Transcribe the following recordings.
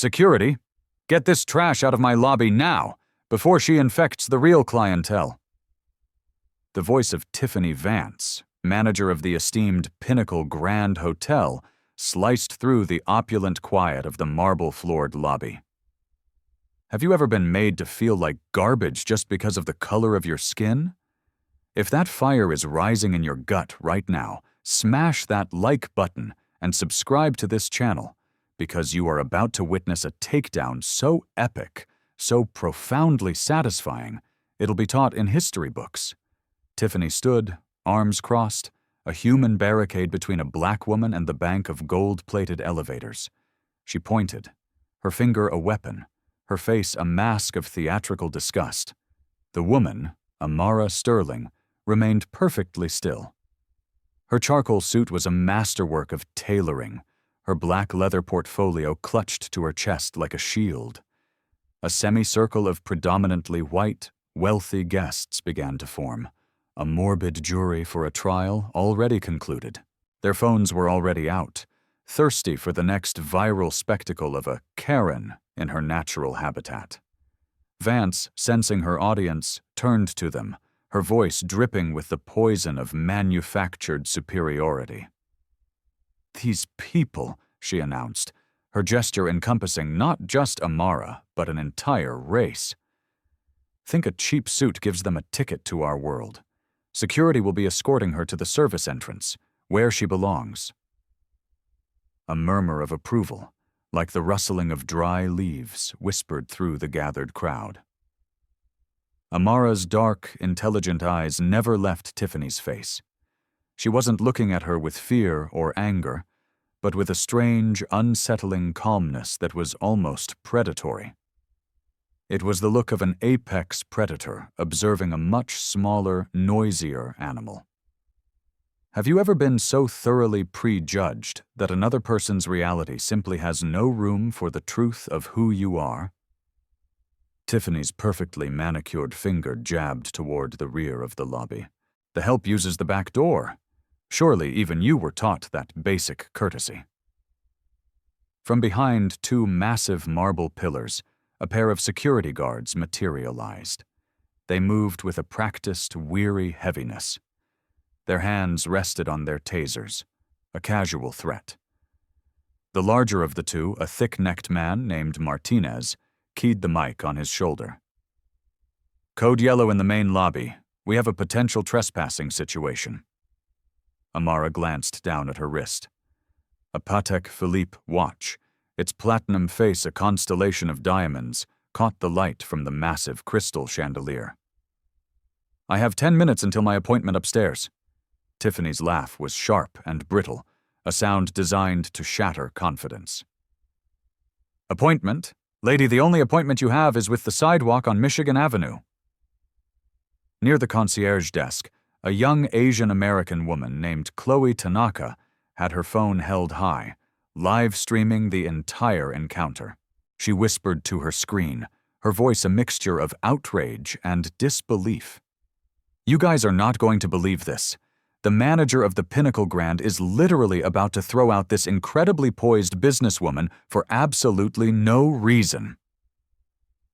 Security, get this trash out of my lobby now, before she infects the real clientele. The voice of Tiffany Vance, manager of the esteemed Pinnacle Grand Hotel, sliced through the opulent quiet of the marble-floored lobby. Have you ever been made to feel like garbage just because of the color of your skin? If that fire is rising in your gut right now, smash that like button and subscribe to this channel, because you are about to witness a takedown so epic, so profoundly satisfying, it'll be taught in history books. Tiffany stood, arms crossed, a human barricade between a black woman and the bank of gold-plated elevators. She pointed, her finger a weapon, her face a mask of theatrical disgust. The woman, Amara Sterling, remained perfectly still. Her charcoal suit was a masterwork of tailoring, her black leather portfolio clutched to her chest like a shield. A semicircle of predominantly white, wealthy guests began to form, a morbid jury for a trial already concluded. Their phones were already out, thirsty for the next viral spectacle of a Karen in her natural habitat. Vance, sensing her audience, turned to them, her voice dripping with the poison of manufactured superiority. "These people," she announced, her gesture encompassing not just Amara, but an entire race. "Think a cheap suit gives them a ticket to our world. Security will be escorting her to the service entrance, where she belongs." A murmur of approval, like the rustling of dry leaves, whispered through the gathered crowd. Amara's dark, intelligent eyes never left Tiffany's face. She wasn't looking at her with fear or anger, but with a strange, unsettling calmness that was almost predatory. It was the look of an apex predator observing a much smaller, noisier animal. Have you ever been so thoroughly prejudged that another person's reality simply has no room for the truth of who you are? Tiffany's perfectly manicured finger jabbed toward the rear of the lobby. "The help uses the back door. Surely even you were taught that basic courtesy." From behind two massive marble pillars, a pair of security guards materialized. They moved with a practiced, weary heaviness. Their hands rested on their tasers, a casual threat. The larger of the two, a thick-necked man named Martinez, keyed the mic on his shoulder. "Code yellow in the main lobby. We have a potential trespassing situation." Amara glanced down at her wrist. A Patek Philippe watch, its platinum face a constellation of diamonds, caught the light from the massive crystal chandelier. "I have 10 minutes until my appointment upstairs." Tiffany's laugh was sharp and brittle, a sound designed to shatter confidence. "Appointment? Lady, the only appointment you have is with the sidewalk on Michigan Avenue." Near the concierge desk, a young Asian-American woman named Chloe Tanaka had her phone held high, live-streaming the entire encounter. She whispered to her screen, her voice a mixture of outrage and disbelief. "You guys are not going to believe this. The manager of the Pinnacle Grand is literally about to throw out this incredibly poised businesswoman for absolutely no reason."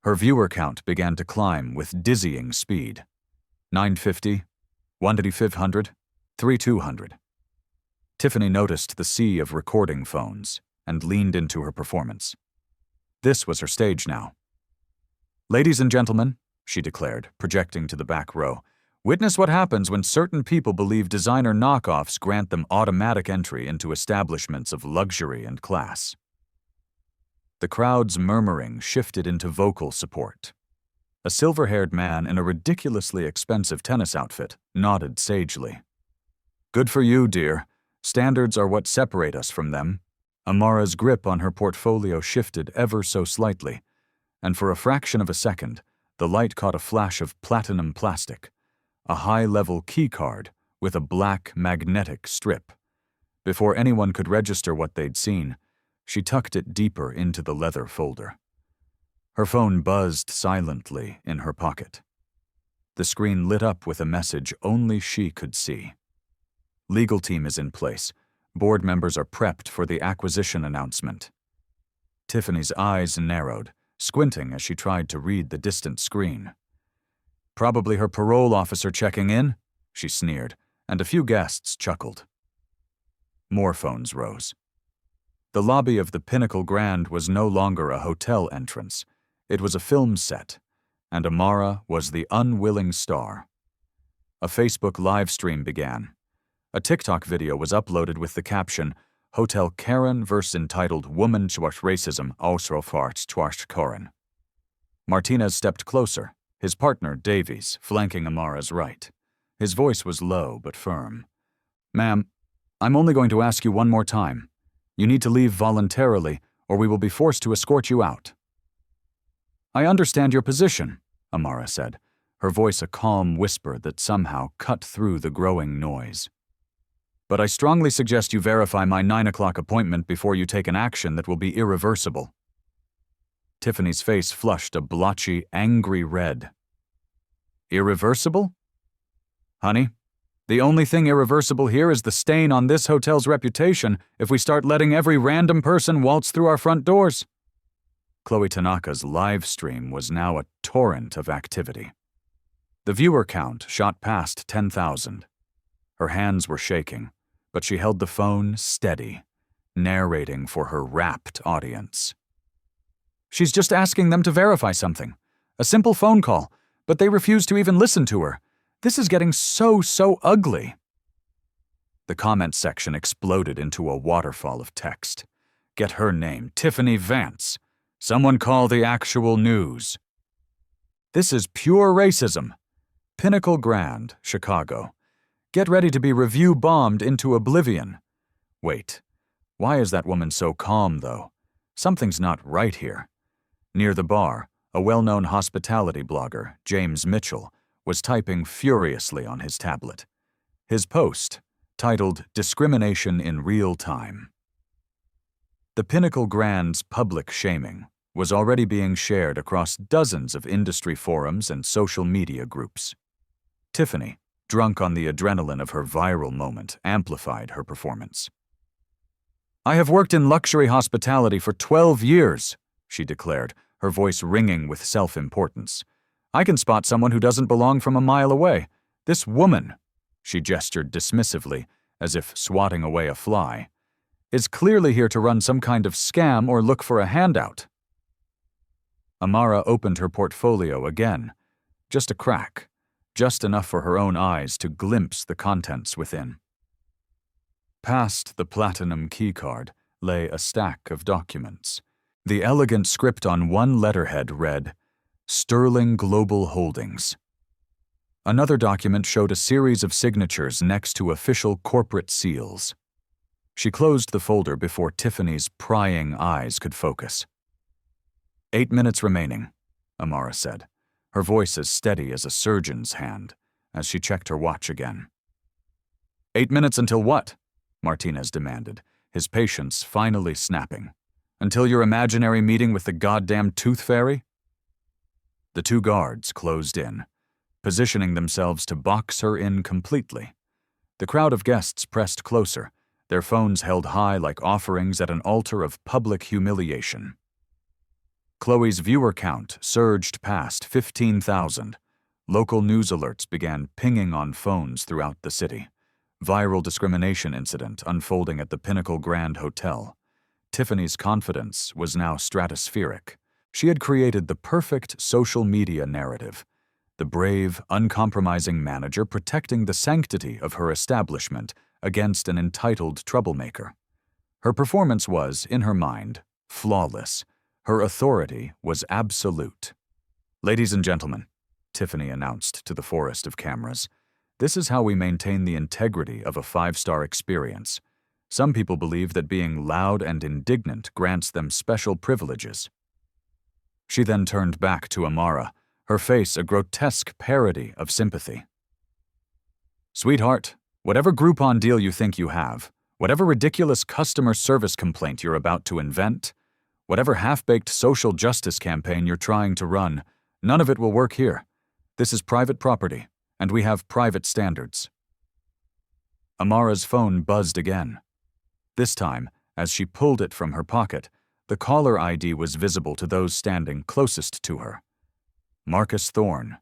Her viewer count began to climb with dizzying speed. 950, 1,500, 3,200. Tiffany noticed the sea of recording phones and leaned into her performance. This was her stage now. "Ladies and gentlemen," she declared, projecting to the back row, "witness what happens when certain people believe designer knockoffs grant them automatic entry into establishments of luxury and class." The crowd's murmuring shifted into vocal support. A silver-haired man in a ridiculously expensive tennis outfit nodded sagely. "Good for you, dear. Standards are what separate us from them." Amara's grip on her portfolio shifted ever so slightly, and for a fraction of a second, the light caught a flash of platinum plastic, a high-level key card with a black magnetic strip. Before anyone could register what they'd seen, she tucked it deeper into the leather folder. Her phone buzzed silently in her pocket. The screen lit up with a message only she could see. "Legal team is in place. Board members are prepped for the acquisition announcement." Tiffany's eyes narrowed, squinting as she tried to read the distant screen. "Probably her parole officer checking in," she sneered, and a few guests chuckled. More phones rose. The lobby of the Pinnacle Grand was no longer a hotel entrance. It was a film set, and Amara was the unwilling star. A Facebook live stream began. A TikTok video was uploaded with the caption, "Hotel Karen vs. entitled Woman Schwarz Racism Ausrofart Schwarz Karen." Martinez stepped closer, his partner, Davies, flanking Amara's right. His voice was low but firm. "Ma'am, I'm only going to ask you one more time. You need to leave voluntarily, or we will be forced to escort you out." "I understand your position," Amara said, her voice a calm whisper that somehow cut through the growing noise. "But I strongly suggest you verify my 9 o'clock appointment before you take an action that will be irreversible." Tiffany's face flushed a blotchy, angry red. "Irreversible? Honey, the only thing irreversible here is the stain on this hotel's reputation if we start letting every random person waltz through our front doors." Chloe Tanaka's live stream was now a torrent of activity. The viewer count shot past 10,000. Her hands were shaking, but she held the phone steady, narrating for her rapt audience. "She's just asking them to verify something. A simple phone call, but they refuse to even listen to her. This is getting so ugly." The comment section exploded into a waterfall of text. "Get her name, Tiffany Vance. Someone call the actual news. This is pure racism. Pinnacle Grand, Chicago. Get ready to be review-bombed into oblivion." Wait, why is that woman so calm, though? Something's not right here. Near the bar, a well-known hospitality blogger, James Mitchell, was typing furiously on his tablet. His post, titled "Discrimination in Real Time." The Pinnacle Grand's public shaming was already being shared across dozens of industry forums and social media groups. Tiffany, drunk on the adrenaline of her viral moment, amplified her performance. "I have worked in luxury hospitality for 12 years, she declared, her voice ringing with self-importance. "I can spot someone who doesn't belong from a mile away. This woman," she gestured dismissively, as if swatting away a fly, "is clearly here to run some kind of scam or look for a handout." Amara opened her portfolio again. Just a crack, just enough for her own eyes to glimpse the contents within. Past the platinum keycard lay a stack of documents. The elegant script on one letterhead read, "Sterling Global Holdings." Another document showed a series of signatures next to official corporate seals. She closed the folder before Tiffany's prying eyes could focus. 8 minutes remaining, Amara said, her voice as steady as a surgeon's hand, as she checked her watch again. 8 minutes until what? Martinez demanded, his patience finally snapping. Until your imaginary meeting with the goddamn tooth fairy? The two guards closed in, positioning themselves to box her in completely. The crowd of guests pressed closer, their phones held high like offerings at an altar of public humiliation. Chloe's viewer count surged past 15,000. Local news alerts began pinging on phones throughout the city. Viral discrimination incident unfolding at the Pinnacle Grand Hotel. Tiffany's confidence was now stratospheric. She had created the perfect social media narrative. The brave, uncompromising manager protecting the sanctity of her establishment against an entitled troublemaker. Her performance was, in her mind, flawless. Her authority was absolute. "Ladies and gentlemen," Tiffany announced to the forest of cameras, "this is how we maintain the integrity of a five-star experience. Some people believe that being loud and indignant grants them special privileges." She then turned back to Amara, her face a grotesque parody of sympathy. "Sweetheart, whatever Groupon deal you think you have, whatever ridiculous customer service complaint you're about to invent, whatever half-baked social justice campaign you're trying to run, none of it will work here. This is private property, and we have private standards." Amara's phone buzzed again. This time, as she pulled it from her pocket, The caller ID was visible to those standing closest to her. Marcus Thorne,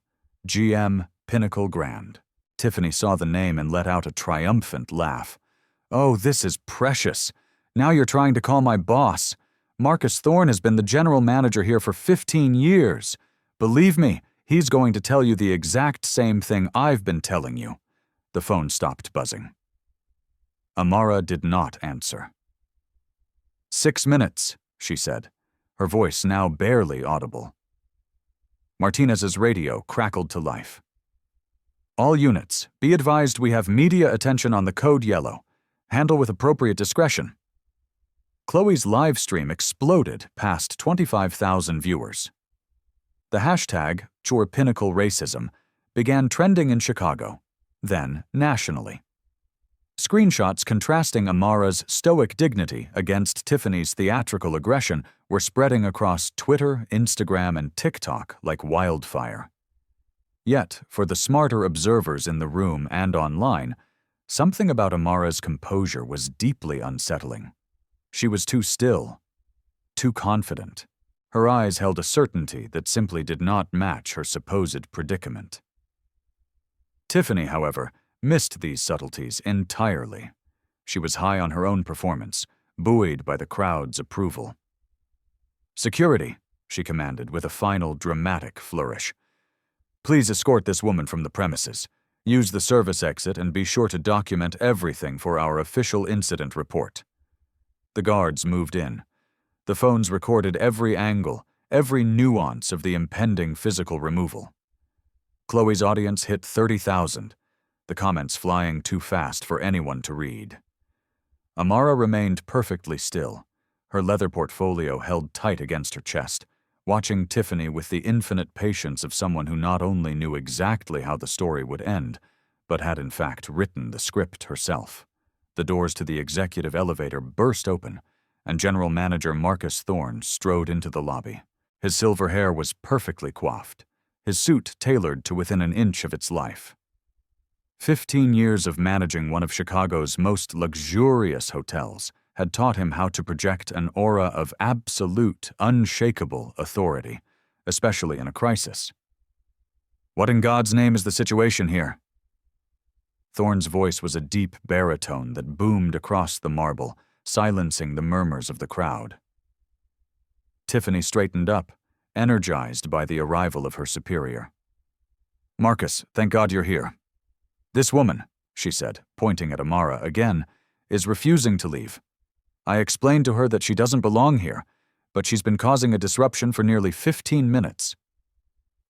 GM, Pinnacle Grand. Tiffany saw the name and let out a triumphant laugh. "Oh, this is precious. Now you're trying to call my boss. Marcus Thorne has been the general manager here for 15 years. Believe me, he's going to tell you the exact same thing I've been telling you." The phone stopped buzzing. Amara did not answer. 6 minutes, she said, her voice now barely audible. Martinez's radio crackled to life. "All units, be advised we have media attention on the code yellow. Handle with appropriate discretion." Chloe's live stream exploded past 25,000 viewers. The hashtag #ChorePinnacleRacism began trending in Chicago, then nationally. Screenshots contrasting Amara's stoic dignity against Tiffany's theatrical aggression were spreading across Twitter, Instagram, and TikTok like wildfire. Yet, for the smarter observers in the room and online, something about Amara's composure was deeply unsettling. She was too still, too confident. Her eyes held a certainty that simply did not match her supposed predicament. Tiffany, however, missed these subtleties entirely. She was high on her own performance, buoyed by the crowd's approval. "Security," she commanded with a final dramatic flourish. "Please escort this woman from the premises. Use the service exit and be sure to document everything for our official incident report." The guards moved in. The phones recorded every angle, every nuance of the impending physical removal. Chloe's audience hit 30,000, the comments flying too fast for anyone to read. Amara remained perfectly still, her leather portfolio held tight against her chest, watching Tiffany with the infinite patience of someone who not only knew exactly how the story would end, but had in fact written the script herself. The doors to the executive elevator burst open, and General Manager Marcus Thorne strode into the lobby. His silver hair was perfectly coiffed, his suit tailored to within an inch of its life. 15 years of managing one of Chicago's most luxurious hotels had taught him how to project an aura of absolute, unshakable authority, especially in a crisis. "What in God's name is the situation here?" Thorne's voice was a deep baritone that boomed across the marble, silencing the murmurs of the crowd. Tiffany straightened up, energized by the arrival of her superior. "Marcus, thank God you're here. This woman," she said, pointing at Amara again, "is refusing to leave. I explained to her that she doesn't belong here, but she's been causing a disruption for nearly 15 minutes.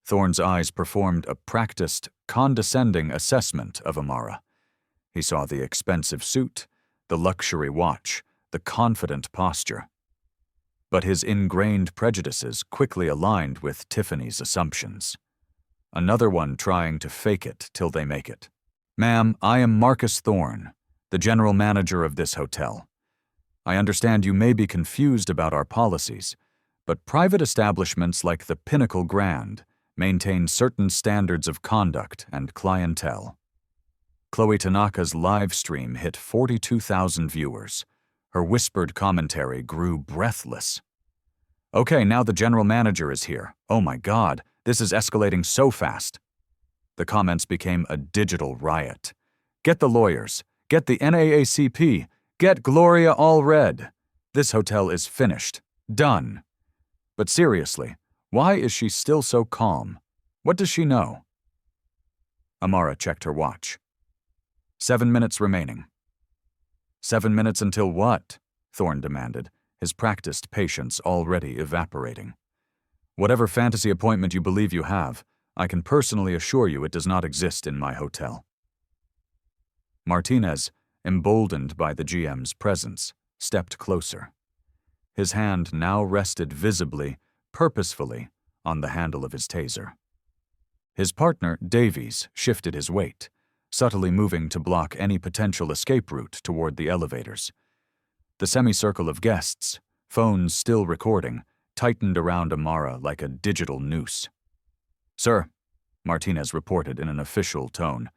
Thorne's eyes performed a practiced, condescending assessment of Amara. He saw the expensive suit, the luxury watch, the confident posture. But his ingrained prejudices quickly aligned with Tiffany's assumptions. Another one trying to fake it till they make it. "Ma'am, I am Marcus Thorne, the general manager of this hotel. I understand you may be confused about our policies, but private establishments like the Pinnacle Grand maintain certain standards of conduct and clientele." Chloe Tanaka's live stream hit 42,000 viewers. Her whispered commentary grew breathless. "Okay, now the general manager is here. Oh my God, this is escalating so fast." The comments became a digital riot. "Get the lawyers. Get the NAACP. Get Gloria Allred. This hotel is finished. Done." But seriously, why is she still so calm? What does she know? Amara checked her watch. 7 minutes remaining. 7 minutes until what? Thorne demanded, his practiced patience already evaporating. "Whatever fantasy appointment you believe you have, I can personally assure you it does not exist in my hotel." Martinez, emboldened by the GM's presence, stepped closer. His hand now rested visibly, purposefully, on the handle of his taser. His partner, Davies, shifted his weight, subtly moving to block any potential escape route toward the elevators. The semicircle of guests, phones still recording, tightened around Amara like a digital noose. "Sir," Martinez reported in an official tone,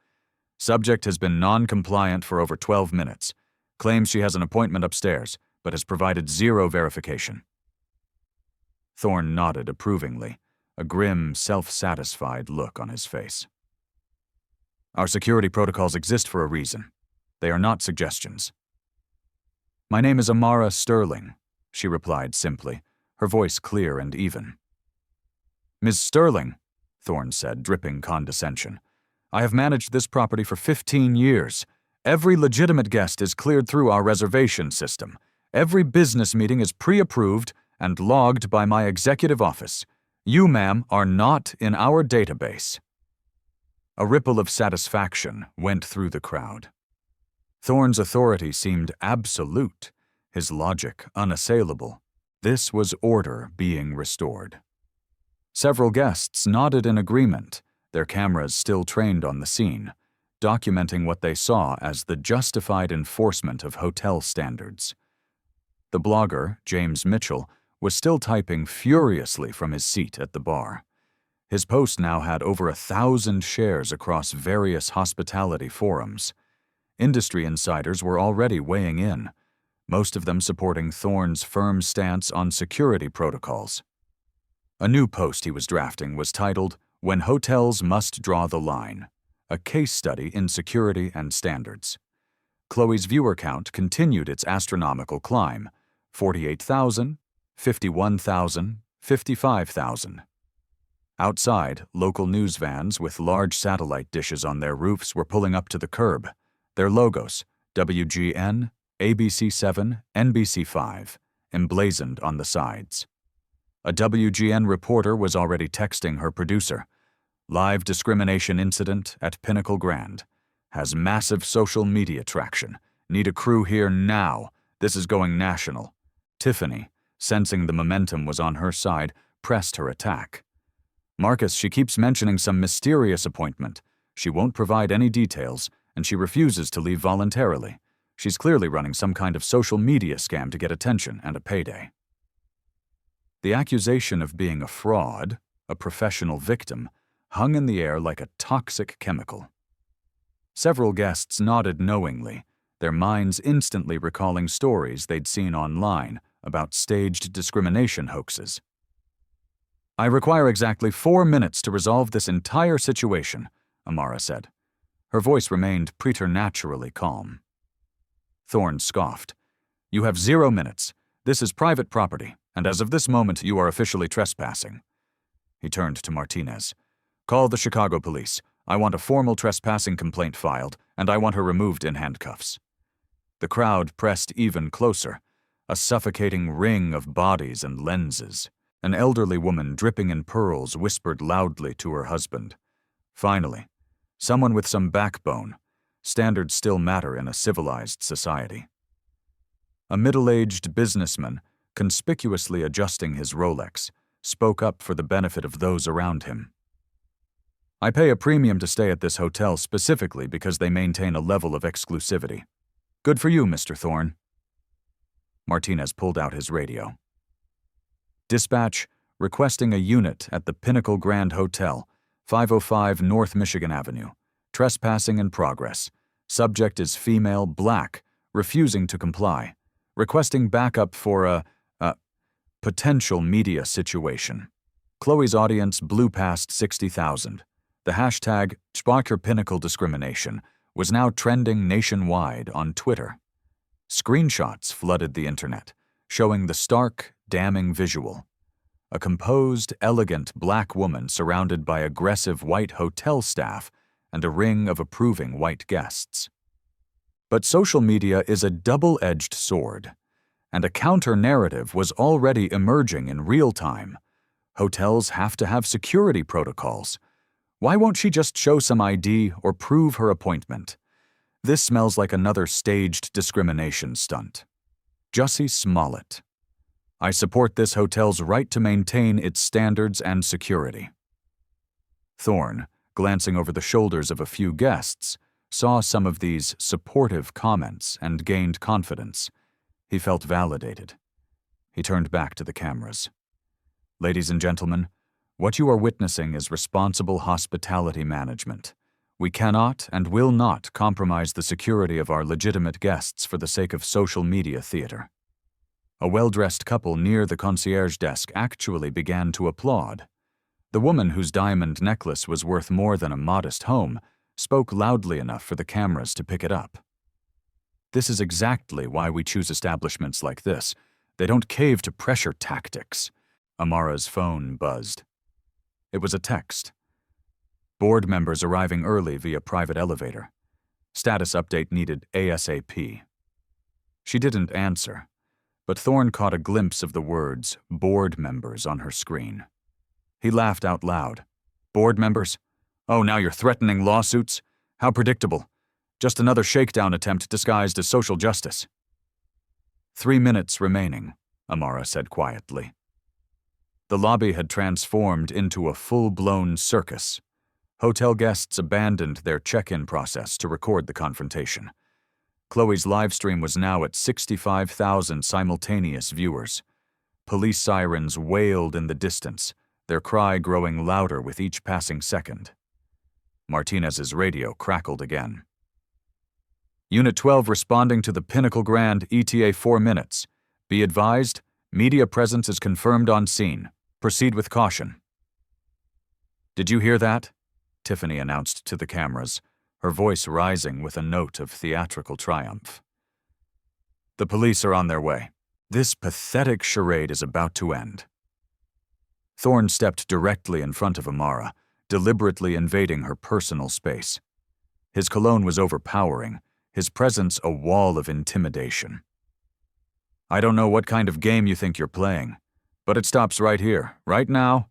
"subject has been non-compliant for over 12 minutes. Claims she has an appointment upstairs, but has provided zero verification." Thorne nodded approvingly, a grim, self-satisfied look on his face. Our security protocols exist for a reason. They are not suggestions. My name is Amara Sterling, she replied simply, her voice clear and even. Ms. Sterling, Thorne said, dripping condescension, I have managed this property for 15 years. Every legitimate guest is cleared through our reservation system. Every business meeting is pre-approved and logged by my executive office. You, ma'am, are not in our database. A ripple of satisfaction went through the crowd. Thorne's authority seemed absolute, his logic unassailable. This was order being restored. Several guests nodded in agreement, their cameras still trained on the scene, documenting what they saw as the justified enforcement of hotel standards. The blogger, James Mitchell, was still typing furiously from his seat at the bar. His post now had over 1,000 shares across various hospitality forums. Industry insiders were already weighing in, most of them supporting Thorne's firm stance on security protocols. A new post he was drafting was titled, When Hotels Must Draw the Line, a case study in security and standards. Chloe's viewer count continued its astronomical climb, 48,000, 51,000, 55,000. Outside, local news vans with large satellite dishes on their roofs were pulling up to the curb, their logos, WGN, ABC7, NBC5, emblazoned on the sides. A WGN reporter was already texting her producer, Live discrimination incident at Pinnacle Grand. Has massive social media traction. Need a crew here now. This is going national. Tiffany, sensing the momentum was on her side, pressed her attack. Marcus, she keeps mentioning some mysterious appointment. She won't provide any details, and she refuses to leave voluntarily. She's clearly running some kind of social media scam to get attention and a payday. The accusation of being a fraud, a professional victim, hung in the air like a toxic chemical. Several guests nodded knowingly, their minds instantly recalling stories they'd seen online about staged discrimination hoaxes. I require exactly 4 minutes to resolve this entire situation, Amara said. Her voice remained preternaturally calm. Thorne scoffed. You have 0 minutes. This is private property, and as of this moment you are officially trespassing. He turned to Martinez. Call the Chicago police. I want a formal trespassing complaint filed, and I want her removed in handcuffs. The crowd pressed even closer, a suffocating ring of bodies and lenses. An elderly woman dripping in pearls whispered loudly to her husband. Finally, someone with some backbone. Standards still matter in a civilized society. A middle-aged businessman, conspicuously adjusting his Rolex, spoke up for the benefit of those around him. I pay a premium to stay at this hotel specifically because they maintain a level of exclusivity. Good for you, Mr. Thorne. Martinez pulled out his radio. Dispatch, requesting a unit at the Pinnacle Grand Hotel, 505 North Michigan Avenue. Trespassing in progress. Subject is female, black, refusing to comply. Requesting backup for a potential media situation. Chloe's audience blew past 60,000. The hashtag #SparkerPinnacleDiscrimination was now trending nationwide on Twitter. Screenshots flooded the internet, showing the stark, damning visual. A composed, elegant black woman surrounded by aggressive white hotel staff and a ring of approving white guests. But social media is a double-edged sword, and a counter-narrative was already emerging in real time. Hotels have to have security protocols. Why won't she just show some ID or prove her appointment? This smells like another staged discrimination stunt. Jussie Smollett. I support this hotel's right to maintain its standards and security. Thorne, glancing over the shoulders of a few guests, saw some of these supportive comments and gained confidence. He felt validated. He turned back to the cameras. Ladies and gentlemen, what you are witnessing is responsible hospitality management. We cannot and will not compromise the security of our legitimate guests for the sake of social media theater. A well-dressed couple near the concierge desk actually began to applaud. The woman whose diamond necklace was worth more than a modest home spoke loudly enough for the cameras to pick it up. This is exactly why we choose establishments like this. They don't cave to pressure tactics. Amara's phone buzzed. It was a text. Board members arriving early via private elevator. Status update needed ASAP. She didn't answer, but Thorne caught a glimpse of the words board members on her screen. He laughed out loud. Board members? Oh, now you're threatening lawsuits? How predictable. Just another shakedown attempt disguised as social justice. 3 minutes remaining, Amara said quietly. The lobby had transformed into a full-blown circus. Hotel guests abandoned their check-in process to record the confrontation. Chloe's livestream was now at 65,000 simultaneous viewers. Police sirens wailed in the distance, their cry growing louder with each passing second. Martinez's radio crackled again. Unit 12 responding to the Pinnacle Grand ETA 4 minutes. Be advised, media presence is confirmed on scene. Proceed with caution. Did you hear that? Tiffany announced to the cameras, her voice rising with a note of theatrical triumph. The police are on their way. This pathetic charade is about to end. Thorne stepped directly in front of Amara, deliberately invading her personal space. His cologne was overpowering, his presence a wall of intimidation. I don't know what kind of game you think you're playing, but it stops right here, right now.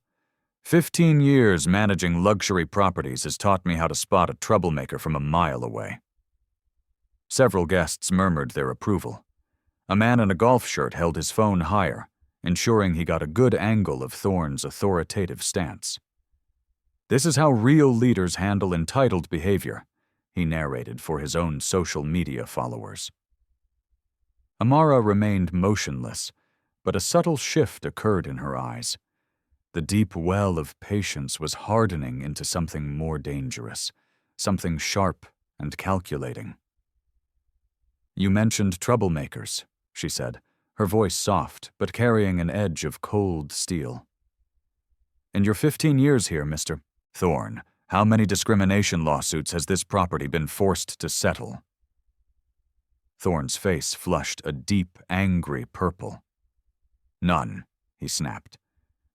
15 years managing luxury properties has taught me how to spot a troublemaker from a mile away. Several guests murmured their approval. A man in a golf shirt held his phone higher, ensuring he got a good angle of Thorne's authoritative stance. This is how real leaders handle entitled behavior, he narrated for his own social media followers. Amara remained motionless, but a subtle shift occurred in her eyes. The deep well of patience was hardening into something more dangerous, something sharp and calculating. You mentioned troublemakers, she said, her voice soft but carrying an edge of cold steel. In your 15 years here, Mr. Thorne, how many discrimination lawsuits has this property been forced to settle? Thorne's face flushed a deep, angry purple. None, he snapped.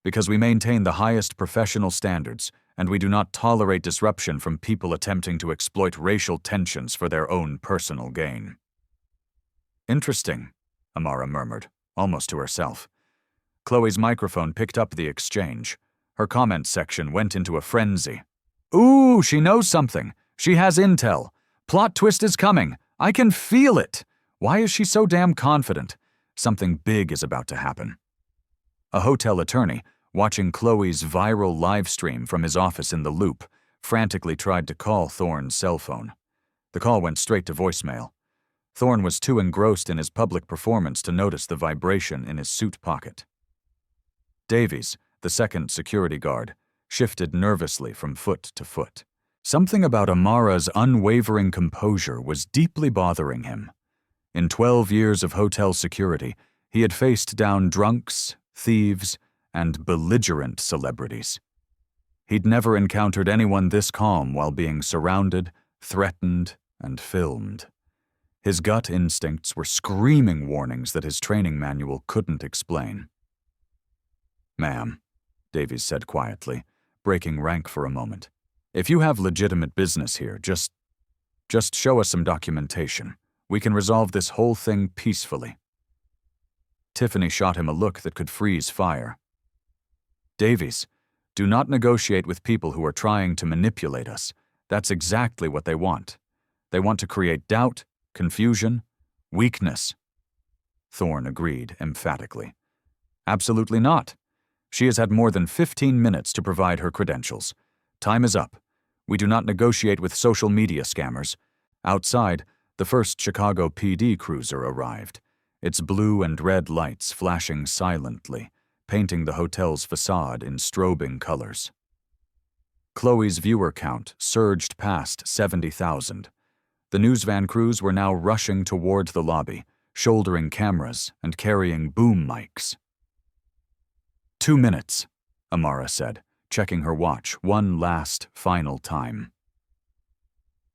Because we maintain the highest professional standards, and we do not tolerate disruption from people attempting to exploit racial tensions for their own personal gain. Interesting, Amara murmured, almost to herself. Chloe's microphone picked up the exchange. Her comment section went into a frenzy. Ooh, she knows something. She has intel. Plot twist is coming. I can feel it. Why is she so damn confident? Something big is about to happen. A hotel attorney, watching Chloe's viral live stream from his office in the Loop, frantically tried to call Thorne's cell phone. The call went straight to voicemail. Thorne was too engrossed in his public performance to notice the vibration in his suit pocket. Davies, the second security guard, shifted nervously from foot to foot. Something about Amara's unwavering composure was deeply bothering him. In 12 years of hotel security, he had faced down drunks, thieves, and belligerent celebrities. He'd never encountered anyone this calm while being surrounded, threatened, and filmed. His gut instincts were screaming warnings that his training manual couldn't explain. Ma'am, Davies said quietly, breaking rank for a moment. If you have legitimate business here, just show us some documentation. We can resolve this whole thing peacefully. Tiffany shot him a look that could freeze fire. Davies, do not negotiate with people who are trying to manipulate us. That's exactly what they want. They want to create doubt, confusion, weakness. Thorne agreed emphatically. Absolutely not. She has had more than 15 minutes to provide her credentials. Time is up. We do not negotiate with social media scammers. Outside, the first Chicago PD cruiser arrived, its blue and red lights flashing silently, painting the hotel's facade in strobing colors. Chloe's viewer count surged past 70,000. The news van crews were now rushing toward the lobby, shouldering cameras and carrying boom mics. 2 minutes, Amara said, checking her watch one last, final time.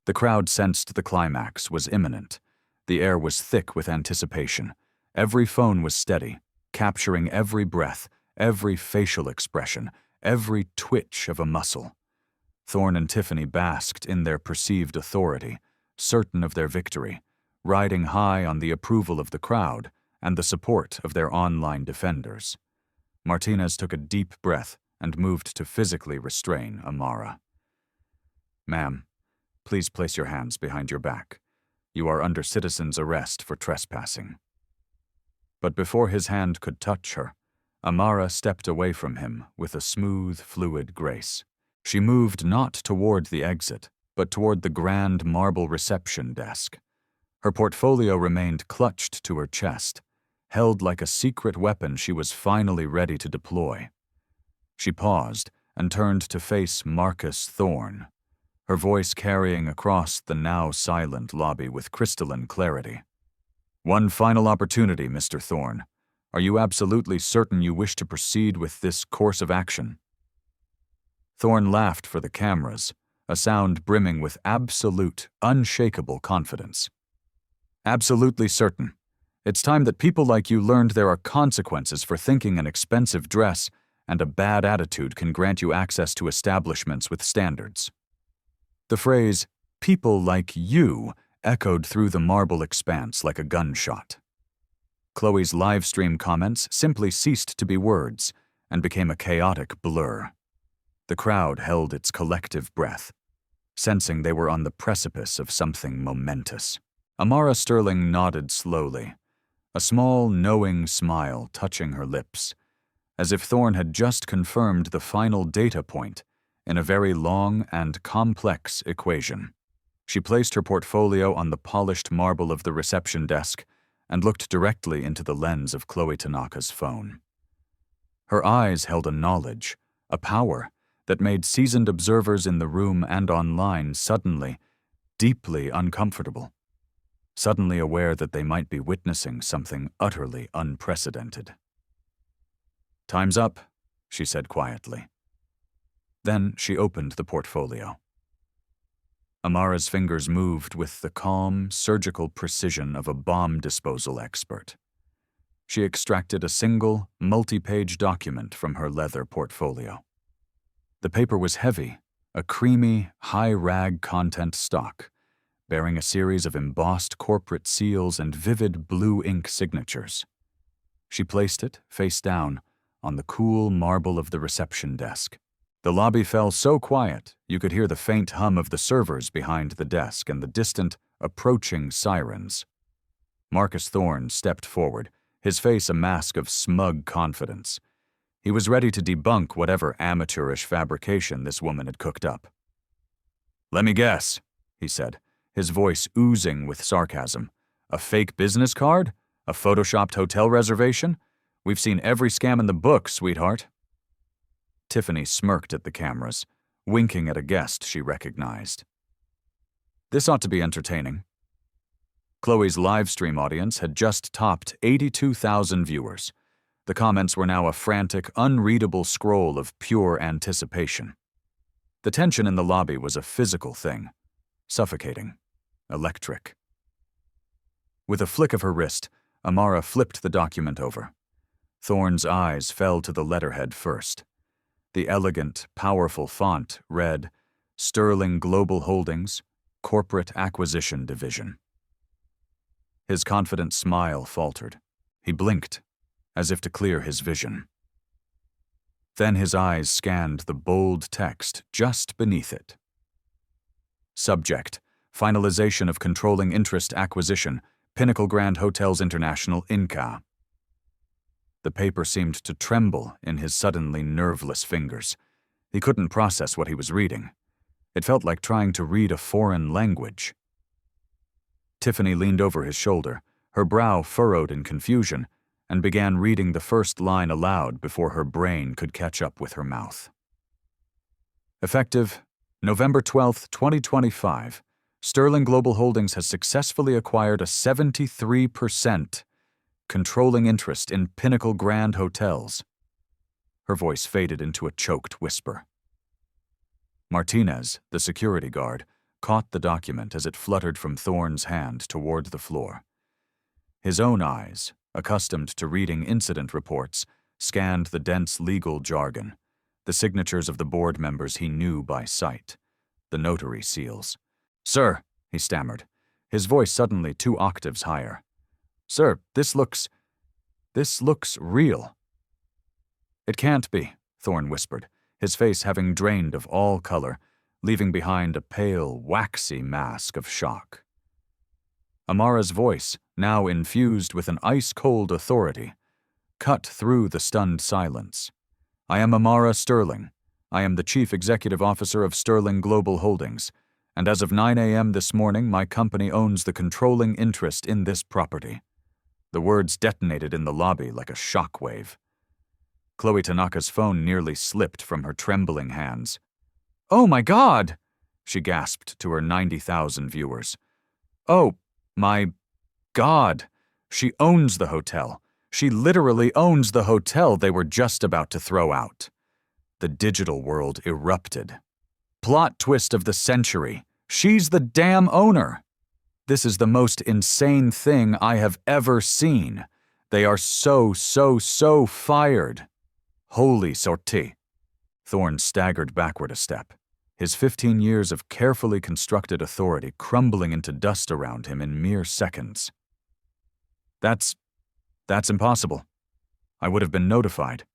The crowd sensed the climax was imminent. The air was thick with anticipation. Every phone was steady, capturing every breath, every facial expression, every twitch of a muscle. Thorne and Tiffany basked in their perceived authority, certain of their victory, riding high on the approval of the crowd and the support of their online defenders. Martinez took a deep breath and moved to physically restrain Amara. "Ma'am, please place your hands behind your back. You are under citizen's arrest for trespassing." But before his hand could touch her, Amara stepped away from him with a smooth, fluid grace. She moved not toward the exit, but toward the grand marble reception desk. Her portfolio remained clutched to her chest, held like a secret weapon she was finally ready to deploy. She paused and turned to face Marcus Thorne, her voice carrying across the now silent lobby with crystalline clarity. "One final opportunity, Mr. Thorne. Are you absolutely certain you wish to proceed with this course of action?" Thorne laughed for the cameras, a sound brimming with absolute, unshakable confidence. "Absolutely certain. It's time that people like you learned there are consequences for thinking an expensive dress and a bad attitude can grant you access to establishments with standards." The phrase, "people like you," echoed through the marble expanse like a gunshot. Chloe's livestream comments simply ceased to be words and became a chaotic blur. The crowd held its collective breath, sensing they were on the precipice of something momentous. Amara Sterling nodded slowly, a small, knowing smile touching her lips, as if Thorne had just confirmed the final data point in a very long and complex equation. She placed her portfolio on the polished marble of the reception desk and looked directly into the lens of Chloe Tanaka's phone. Her eyes held a knowledge, a power, that made seasoned observers in the room and online suddenly, deeply uncomfortable, suddenly aware that they might be witnessing something utterly unprecedented. "Time's up," she said quietly. Then she opened the portfolio. Amara's fingers moved with the calm, surgical precision of a bomb disposal expert. She extracted a single, multi-page document from her leather portfolio. The paper was heavy, a creamy, high-rag content stock, bearing a series of embossed corporate seals and vivid blue ink signatures. She placed it, face down, on the cool marble of the reception desk. The lobby fell so quiet you could hear the faint hum of the servers behind the desk and the distant, approaching sirens. Marcus Thorne stepped forward, his face a mask of smug confidence. He was ready to debunk whatever amateurish fabrication this woman had cooked up. "Let me guess," he said, his voice oozing with sarcasm. "A fake business card? A photoshopped hotel reservation? We've seen every scam in the book, sweetheart." Tiffany smirked at the cameras, winking at a guest she recognized. This ought to be entertaining. Chloe's livestream audience had just topped 82,000 viewers. The comments were now a frantic, unreadable scroll of pure anticipation. The tension in the lobby was a physical thing, suffocating, electric. With a flick of her wrist, Amara flipped the document over. Thorne's eyes fell to the letterhead first. The elegant, powerful font read, "Sterling Global Holdings, Corporate Acquisition Division." His confident smile faltered. He blinked, as if to clear his vision. Then his eyes scanned the bold text just beneath it. Subject: Finalization of Controlling Interest Acquisition, Pinnacle Grand Hotels International, Inca. The paper seemed to tremble in his suddenly nerveless fingers. He couldn't process what he was reading. It felt like trying to read a foreign language. Tiffany leaned over his shoulder, her brow furrowed in confusion, and began reading the first line aloud before her brain could catch up with her mouth. Effective November 12, 2025, Sterling Global Holdings has successfully acquired a 73% controlling interest in Pinnacle Grand Hotels. Her voice faded into a choked whisper. Martinez, the security guard, caught the document as it fluttered from Thorne's hand toward the floor. His own eyes, accustomed to reading incident reports, scanned the dense legal jargon, the signatures of the board members he knew by sight, the notary seals. "Sir," he stammered, his voice suddenly 2 octaves higher. "Sir, this looks real." "It can't be," Thorne whispered, his face having drained of all color, leaving behind a pale, waxy mask of shock. Amara's voice, now infused with an ice-cold authority, cut through the stunned silence. "I am Amara Sterling. I am the Chief Executive Officer of Sterling Global Holdings, and as of 9 a.m. this morning, my company owns the controlling interest in this property." The words detonated in the lobby like a shockwave. Chloe Tanaka's phone nearly slipped from her trembling hands. "Oh my God!" she gasped to her 90,000 viewers. "Oh my God! She owns the hotel. She literally owns the hotel they were just about to throw out." The digital world erupted. Plot twist of the century. She's the damn owner. This is the most insane thing I have ever seen. They are so fired. Holy sortie. Thorne staggered backward a step, his 15 years of carefully constructed authority crumbling into dust around him in mere seconds. That's impossible. I would have been notified.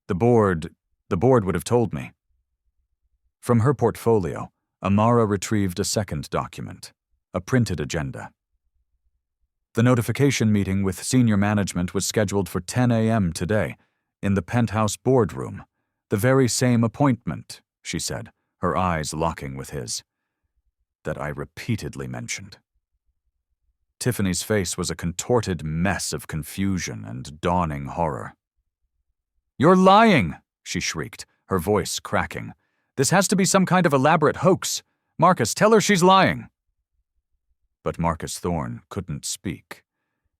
The board would have told me." From her portfolio, Amara retrieved a second document, a printed agenda. The notification meeting with senior management was scheduled for 10 a.m. today, in the penthouse boardroom. "The very same appointment," she said, her eyes locking with his, "that I repeatedly mentioned." Tiffany's face was a contorted mess of confusion and dawning horror. "You're lying!" she shrieked, her voice cracking. "This has to be some kind of elaborate hoax. Marcus, tell her she's lying." But Marcus Thorne couldn't speak.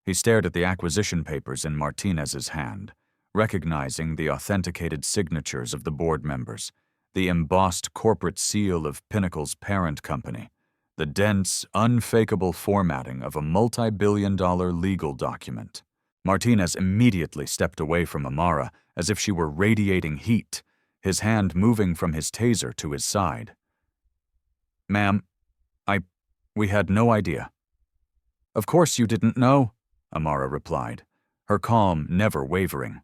He stared at the acquisition papers in Martinez's hand, recognizing the authenticated signatures of the board members, the embossed corporate seal of Pinnacle's parent company, the dense, unfakeable formatting of a multi-billion-dollar legal document. Martinez immediately stepped away from Amara as if she were radiating heat, his hand moving from his taser to his side. "Ma'am, we had no idea." "Of course you didn't know," Amara replied, her calm never wavering.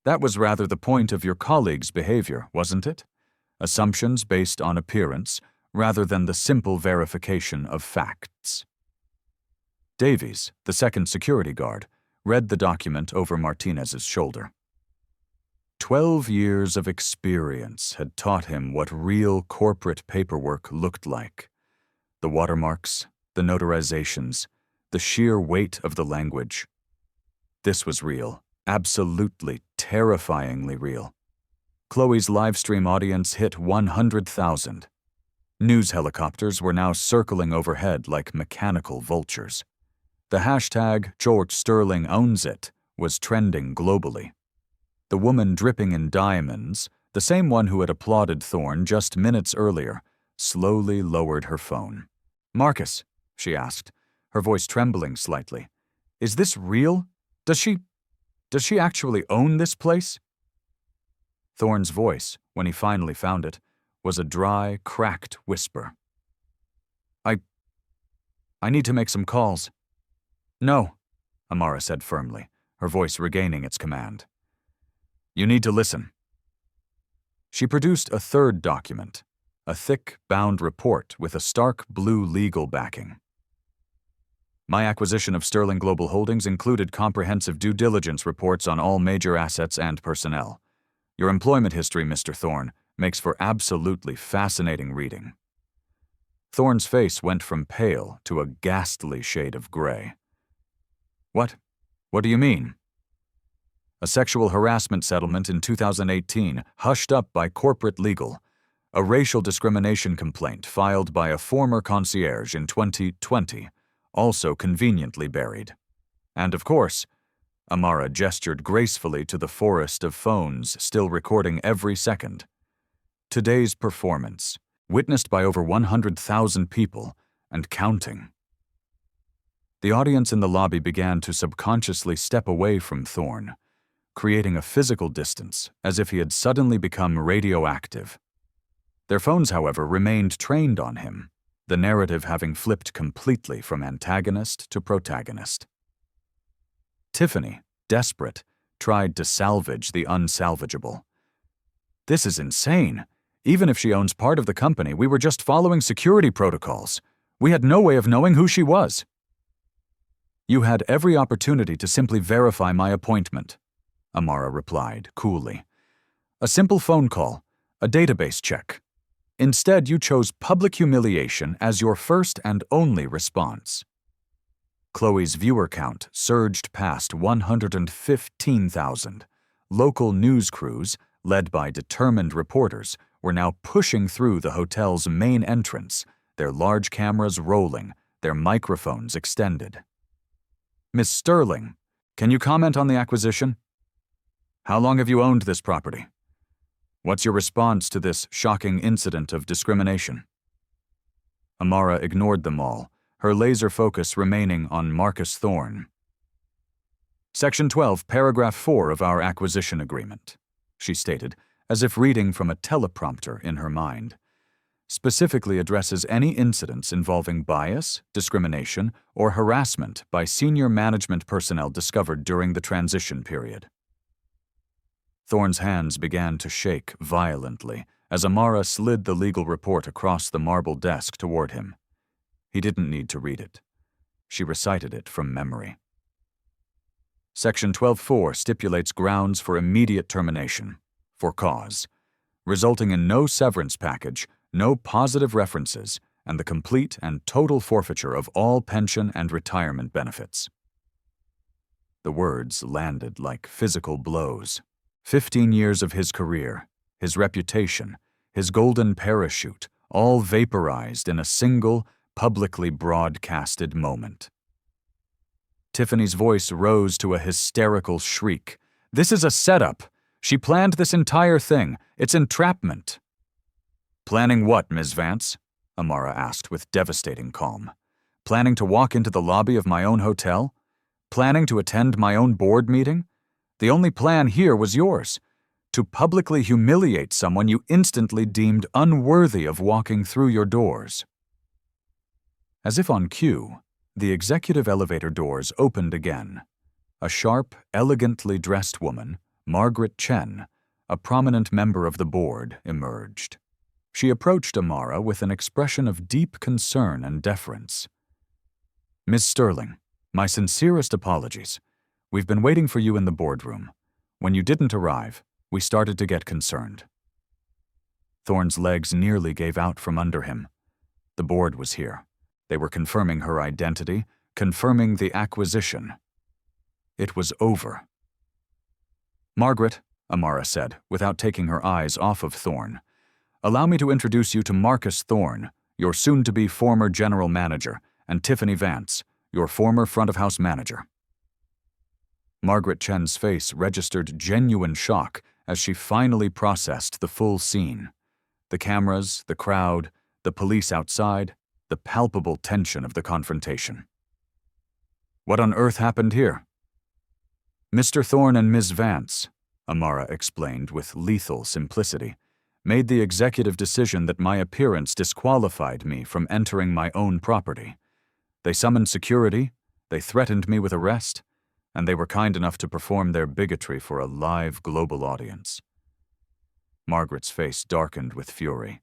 "That was rather the point of your colleague's behavior, wasn't it? Assumptions based on appearance, rather than the simple verification of facts." Davies, the second security guard, read the document over Martinez's shoulder. 12 years of experience had taught him what real corporate paperwork looked like. The watermarks, the notarizations, the sheer weight of the language. This was real, absolutely terrifyingly real. Chloe's livestream audience hit 100,000. News helicopters were now circling overhead like mechanical vultures. The hashtag George Sterling owns it was trending globally. The woman dripping in diamonds, the same one who had applauded Thorne just minutes earlier, slowly lowered her phone. "Marcus," she asked, her voice trembling slightly, "is this real? Does she actually own this place?" Thorne's voice, when he finally found it, was a dry, cracked whisper. I need to make some calls." "No," Amara said firmly, her voice regaining its command. "You need to listen." She produced a third document, a thick, bound report with a stark blue legal backing. "My acquisition of Sterling Global Holdings included comprehensive due diligence reports on all major assets and personnel. Your employment history, Mr. Thorne, makes for absolutely fascinating reading." Thorne's face went from pale to a ghastly shade of gray. What do you mean?" "A sexual harassment settlement in 2018, hushed up by corporate legal. a racial discrimination complaint filed by a former concierge in 2020, also conveniently buried. And of course, Amara gestured gracefully to the forest of phones still recording every second. Today's performance, witnessed by over 100,000 people, and counting. The audience in the lobby began to subconsciously step away from Thorne, creating a physical distance as if he had suddenly become radioactive. Their phones, however, remained trained on him, the narrative having flipped completely from antagonist to protagonist. Tiffany, desperate, tried to salvage the unsalvageable. "This is insane. Even if she owns part of the company, we were just following security protocols. We had no way of knowing who she was." "You had every opportunity to simply verify my appointment," Amara replied coolly. "A simple phone call, a database check. Instead, you chose public humiliation as your first and only response." Chloe's viewer count surged past 115,000. Local news crews, led by determined reporters, were now pushing through the hotel's main entrance, their large cameras rolling, their microphones extended. "Miss Sterling, can you comment on the acquisition? How long have you owned this property? What's your response to this shocking incident of discrimination?" Amara ignored them all, her laser focus remaining on Marcus Thorne. "Section 12, Paragraph 4 of our acquisition agreement," she stated, as if reading from a teleprompter in her mind, "specifically addresses any incidents involving bias, discrimination, or harassment by senior management personnel discovered during the transition period." Thorne's hands began to shake violently as Amara slid the legal report across the marble desk toward him. He didn't need to read it. She recited it from memory. Section 12.4 stipulates grounds for immediate termination, for cause, resulting in no severance package, no positive references, and the complete and total forfeiture of all pension and retirement benefits. The words landed like physical blows. 15 years of his career, his reputation, his golden parachute, all vaporized in a single, publicly broadcasted moment. Tiffany's voice rose to a hysterical shriek. "This is a setup. She planned this entire thing. It's entrapment." "Planning what, Ms. Vance?" Amara asked with devastating calm. "Planning to walk into the lobby of my own hotel? Planning to attend my own board meeting? The only plan here was yours, to publicly humiliate someone you instantly deemed unworthy of walking through your doors." As if on cue, the executive elevator doors opened again. A sharp, elegantly dressed woman, Margaret Chen, a prominent member of the board, emerged. She approached Amara with an expression of deep concern and deference. "Ms. Sterling, my sincerest apologies. We've been waiting for you in the boardroom. When you didn't arrive, we started to get concerned." Thorne's legs nearly gave out from under him. The board was here. They were confirming her identity, confirming the acquisition. It was over. "Margaret," Amara said, without taking her eyes off of Thorne, "allow me to introduce you to Marcus Thorne, your soon-to-be former general manager, and Tiffany Vance, your former front-of-house manager." Margaret Chen's face registered genuine shock as she finally processed the full scene. The cameras, the crowd, the police outside, the palpable tension of the confrontation. "What on earth happened here?" "Mr. Thorne and Ms. Vance," Amara explained with lethal simplicity, "made the executive decision that my appearance disqualified me from entering my own property. They summoned security, they threatened me with arrest, and they were kind enough to perform their bigotry for a live global audience." Margaret's face darkened with fury.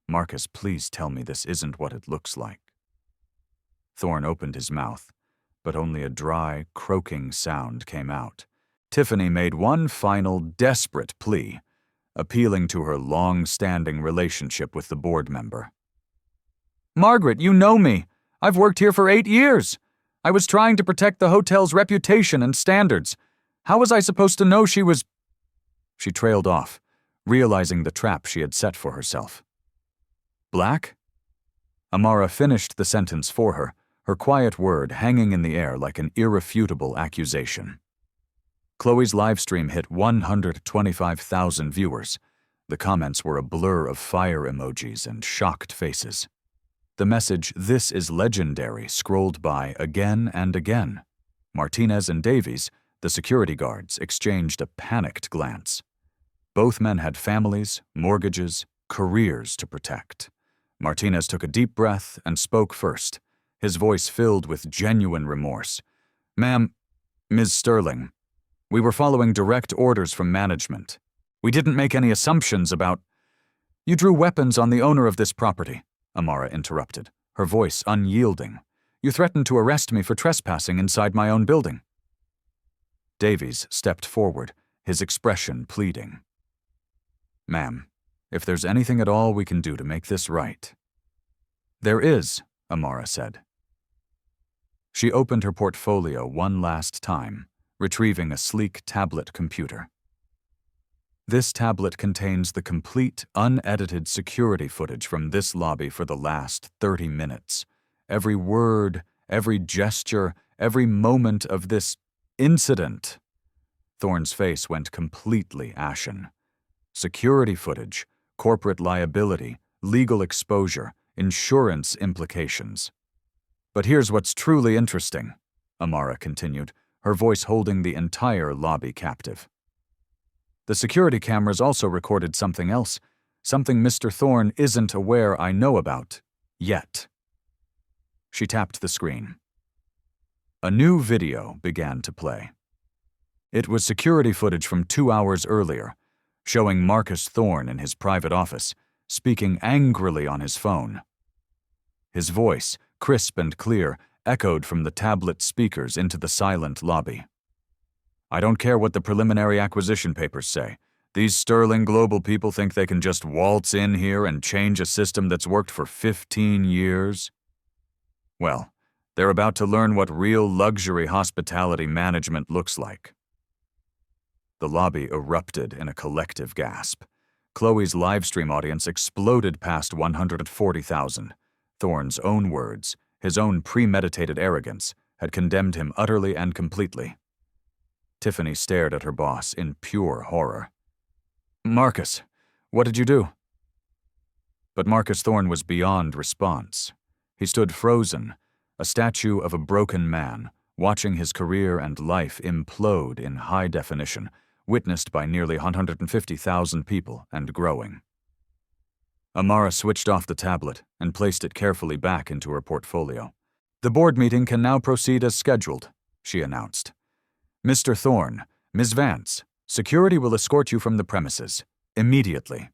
"Marcus, please tell me this isn't what it looks like." Thorne opened his mouth, but only a dry, croaking sound came out. Tiffany made one final, desperate plea, appealing to her long-standing relationship with the board member. "Margaret, you know me. I've worked here for 8 years. I was trying to protect the hotel's reputation and standards. How was I supposed to know she was—" She trailed off, realizing the trap she had set for herself. Black? Amara finished the sentence for her, her quiet word hanging in the air like an irrefutable accusation. Chloe's livestream hit 125,000 viewers. The comments were a blur of fire emojis and shocked faces. The message, "This is legendary," scrolled by again and again. Martinez and Davies, the security guards, exchanged a panicked glance. Both men had families, mortgages, careers to protect. Martinez took a deep breath and spoke first, his voice filled with genuine remorse. "Ma'am, Ms. Sterling, we were following direct orders from management. We didn't make any assumptions about—" "You drew weapons on the owner of this property," Amara interrupted, her voice unyielding. "You threatened to arrest me for trespassing inside my own building." Davies stepped forward, his expression pleading. "Ma'am, if there's anything at all we can do to make this right—" "There is," Amara said. She opened her portfolio one last time, retrieving a sleek tablet computer. This tablet contains the complete, unedited security footage from this lobby for the last 30 minutes. Every word, every gesture, every moment of this incident. Thorne's face went completely ashen. Security footage, corporate liability, legal exposure, insurance implications. "But here's what's truly interesting," Amara continued, her voice holding the entire lobby captive. "The security cameras also recorded something else, something Mr. Thorne isn't aware I know about, yet." She tapped the screen. A new video began to play. It was security footage from 2 hours earlier, showing Marcus Thorne in his private office, speaking angrily on his phone. His voice, crisp and clear, echoed from the tablet speakers into the silent lobby. "I don't care what the preliminary acquisition papers say. These Sterling Global people think they can just waltz in here and change a system that's worked for 15 years? Well, they're about to learn what real luxury hospitality management looks like." The lobby erupted in a collective gasp. Chloe's livestream audience exploded past 140,000. Thorne's own words, his own premeditated arrogance, had condemned him utterly and completely. Tiffany stared at her boss in pure horror. "Marcus, what did you do?" But Marcus Thorne was beyond response. He stood frozen, a statue of a broken man, watching his career and life implode in high definition, witnessed by nearly 150,000 people and growing. Amara switched off the tablet and placed it carefully back into her portfolio. "The board meeting can now proceed as scheduled," she announced. "Mr. Thorne, Ms. Vance, security will escort you from the premises, immediately."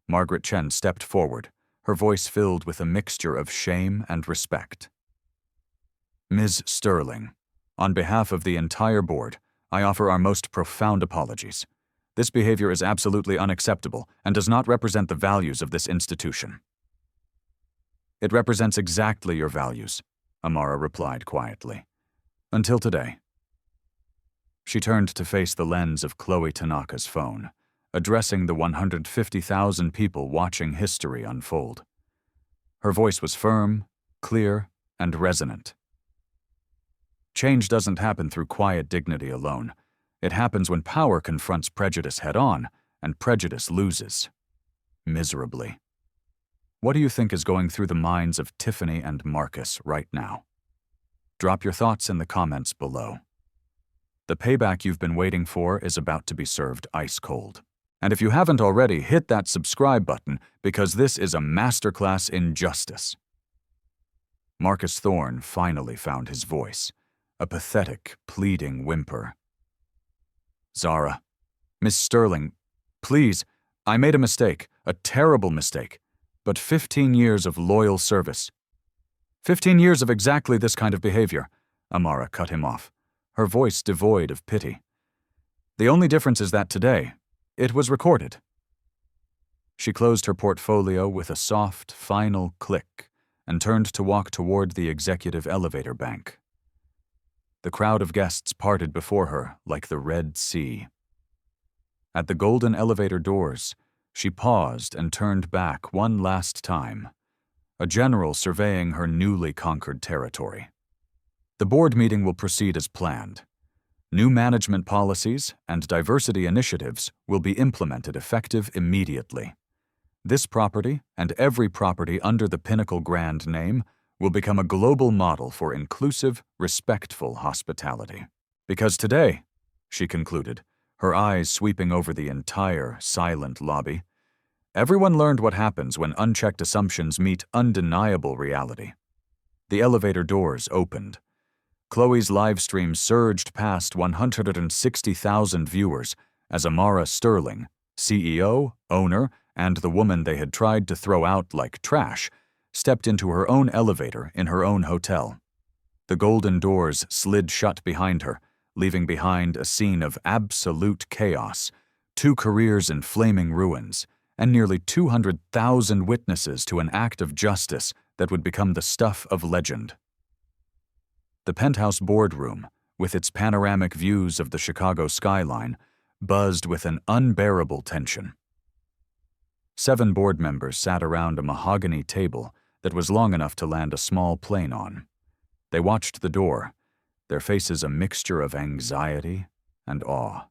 Margaret Chen stepped forward, her voice filled with a mixture of shame and respect. "Ms. Sterling, on behalf of the entire board, I offer our most profound apologies. This behavior is absolutely unacceptable and does not represent the values of this institution." "It represents exactly your values," Amara replied quietly. "Until today." She turned to face the lens of Chloe Tanaka's phone, addressing the 150,000 people watching history unfold. Her voice was firm, clear, and resonant. "Change doesn't happen through quiet dignity alone. It happens when power confronts prejudice head-on, and prejudice loses. Miserably. What do you think is going through the minds of Tiffany and Marcus right now? Drop your thoughts in the comments below. The payback you've been waiting for is about to be served ice cold. And if you haven't already, hit that subscribe button because this is a masterclass in justice." Marcus Thorne finally found his voice, a pathetic, pleading whimper. "Zara, Miss Sterling, please, I made a mistake, a terrible mistake, but 15 years of loyal service. 15 years of exactly this kind of behavior," Amara cut him off, her voice devoid of pity. "The only difference is that today, it was recorded." She closed her portfolio with a soft, final click and turned to walk toward the executive elevator bank. The crowd of guests parted before her like the Red Sea. At the golden elevator doors, she paused and turned back one last time, a general surveying her newly conquered territory. The board meeting will proceed as planned. New management policies and diversity initiatives will be implemented effective immediately. This property and every property under the Pinnacle Grand name will become a global model for inclusive, respectful hospitality. Because today, she concluded, her eyes sweeping over the entire silent lobby, everyone learned what happens when unchecked assumptions meet undeniable reality. The elevator doors opened. Chloe's live stream surged past 160,000 viewers as Amara Sterling, CEO, owner, and the woman they had tried to throw out like trash, stepped into her own elevator in her own hotel. The golden doors slid shut behind her, leaving behind a scene of absolute chaos, 2 careers in flaming ruins, and nearly 200,000 witnesses to an act of justice that would become the stuff of legend. The penthouse boardroom, with its panoramic views of the Chicago skyline, buzzed with an unbearable tension. 7 board members sat around a mahogany table that was long enough to land a small plane on. They watched the door, their faces a mixture of anxiety and awe.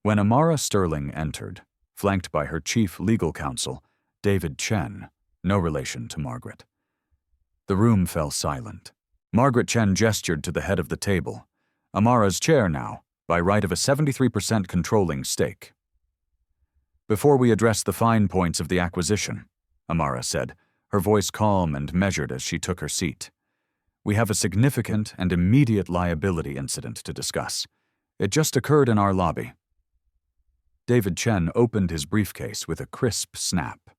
When Amara Sterling entered, flanked by her chief legal counsel, David Chen, no relation to Margaret, the room fell silent. Margaret Chen gestured to the head of the table, Amara's chair now, by right of a 73% controlling stake. "Before we address the fine points of the acquisition," Amara said, her voice calm and measured as she took her seat, "we have a significant and immediate liability incident to discuss. It just occurred in our lobby." David Chen opened his briefcase with a crisp snap.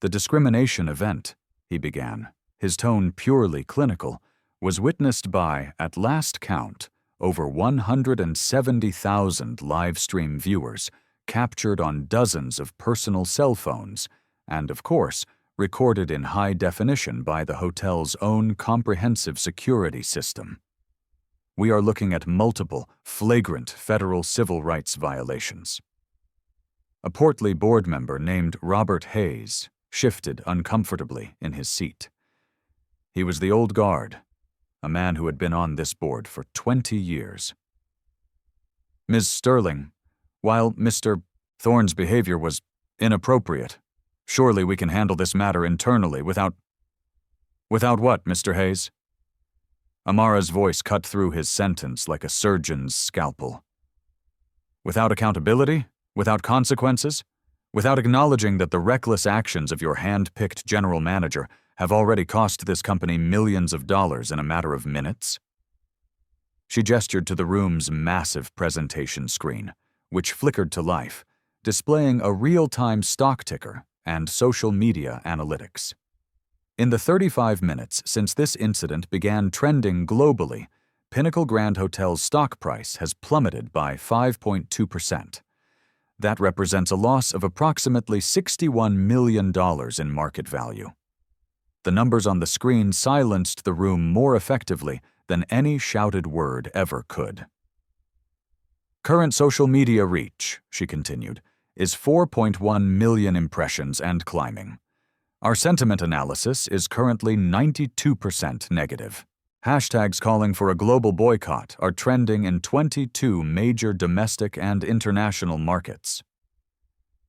"The discrimination event," he began, his tone purely clinical, was witnessed by, at last count, over 170,000 live stream viewers, captured on dozens of personal cell phones, and, of course, recorded in high definition by the hotel's own comprehensive security system. We are looking at multiple, flagrant federal civil rights violations. A portly board member named Robert Hayes shifted uncomfortably in his seat. He was the old guard, a man who had been on this board for 20 years. "Ms. Sterling, while Mr. Thorne's behavior was inappropriate, surely we can handle this matter internally without—" "Without what, Mr. Hayes?" Amara's voice cut through his sentence like a surgeon's scalpel. "Without accountability? Without consequences? Without acknowledging that the reckless actions of your hand-picked general manager have already cost this company millions of dollars in a matter of minutes?" She gestured to the room's massive presentation screen, which flickered to life, displaying a real-time stock ticker and social media analytics. In the 35 minutes since this incident began trending globally, Pinnacle Grand Hotel's stock price has plummeted by 5.2%. That represents a loss of approximately $61 million in market value. The numbers on the screen silenced the room more effectively than any shouted word ever could. "Current social media reach," she continued, "is 4.1 million impressions and climbing. Our sentiment analysis is currently 92% negative. Hashtags calling for a global boycott are trending in 22 major domestic and international markets."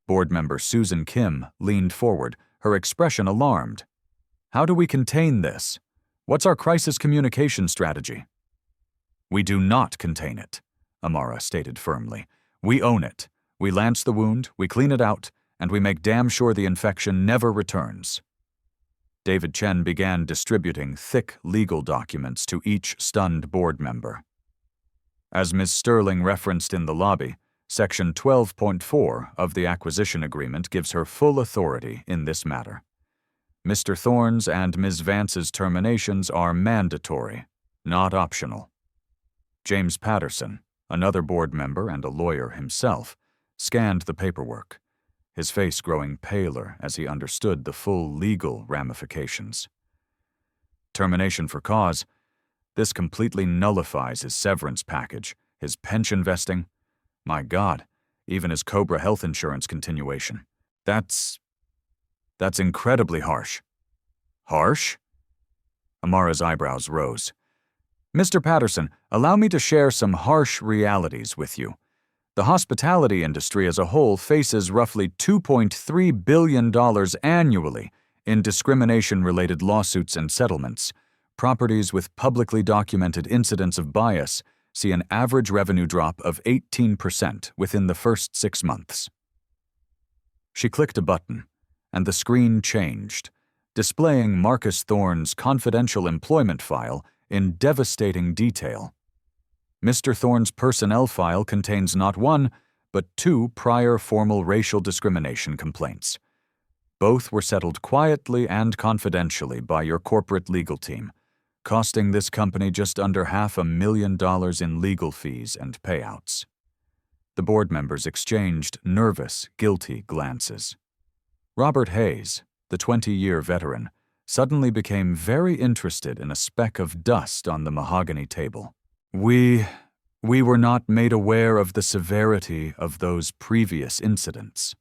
Board member Susan Kim leaned forward, her expression alarmed. "How do we contain this? What's our crisis communication strategy?" "We do not contain it," Amara stated firmly. "We own it. We lance the wound, we clean it out, and we make damn sure the infection never returns." David Chen began distributing thick legal documents to each stunned board member. As Ms. Sterling referenced in the lobby, Section 12.4 of the acquisition agreement gives her full authority in this matter. Mr. Thorne's and Ms. Vance's terminations are mandatory, not optional. James Patterson, another board member and a lawyer himself, scanned the paperwork, his face growing paler as he understood the full legal ramifications. Termination for cause. This completely nullifies his severance package, his pension vesting. My God, even his Cobra health insurance continuation. That's incredibly harsh. Harsh? Amara's eyebrows rose. Mr. Patterson, allow me to share some harsh realities with you. The hospitality industry as a whole faces roughly $2.3 billion annually in discrimination-related lawsuits and settlements. Properties with publicly documented incidents of bias see an average revenue drop of 18% within the first 6 months. She clicked a button, and the screen changed, displaying Marcus Thorne's confidential employment file in devastating detail. Mr. Thorne's personnel file contains not one, but 2 prior formal racial discrimination complaints. Both were settled quietly and confidentially by your corporate legal team, costing this company just under $500,000 in legal fees and payouts. The board members exchanged nervous, guilty glances. Robert Hayes, the 20-year veteran, suddenly became very interested in a speck of dust on the mahogany table. We were not made aware of the severity of those previous incidents,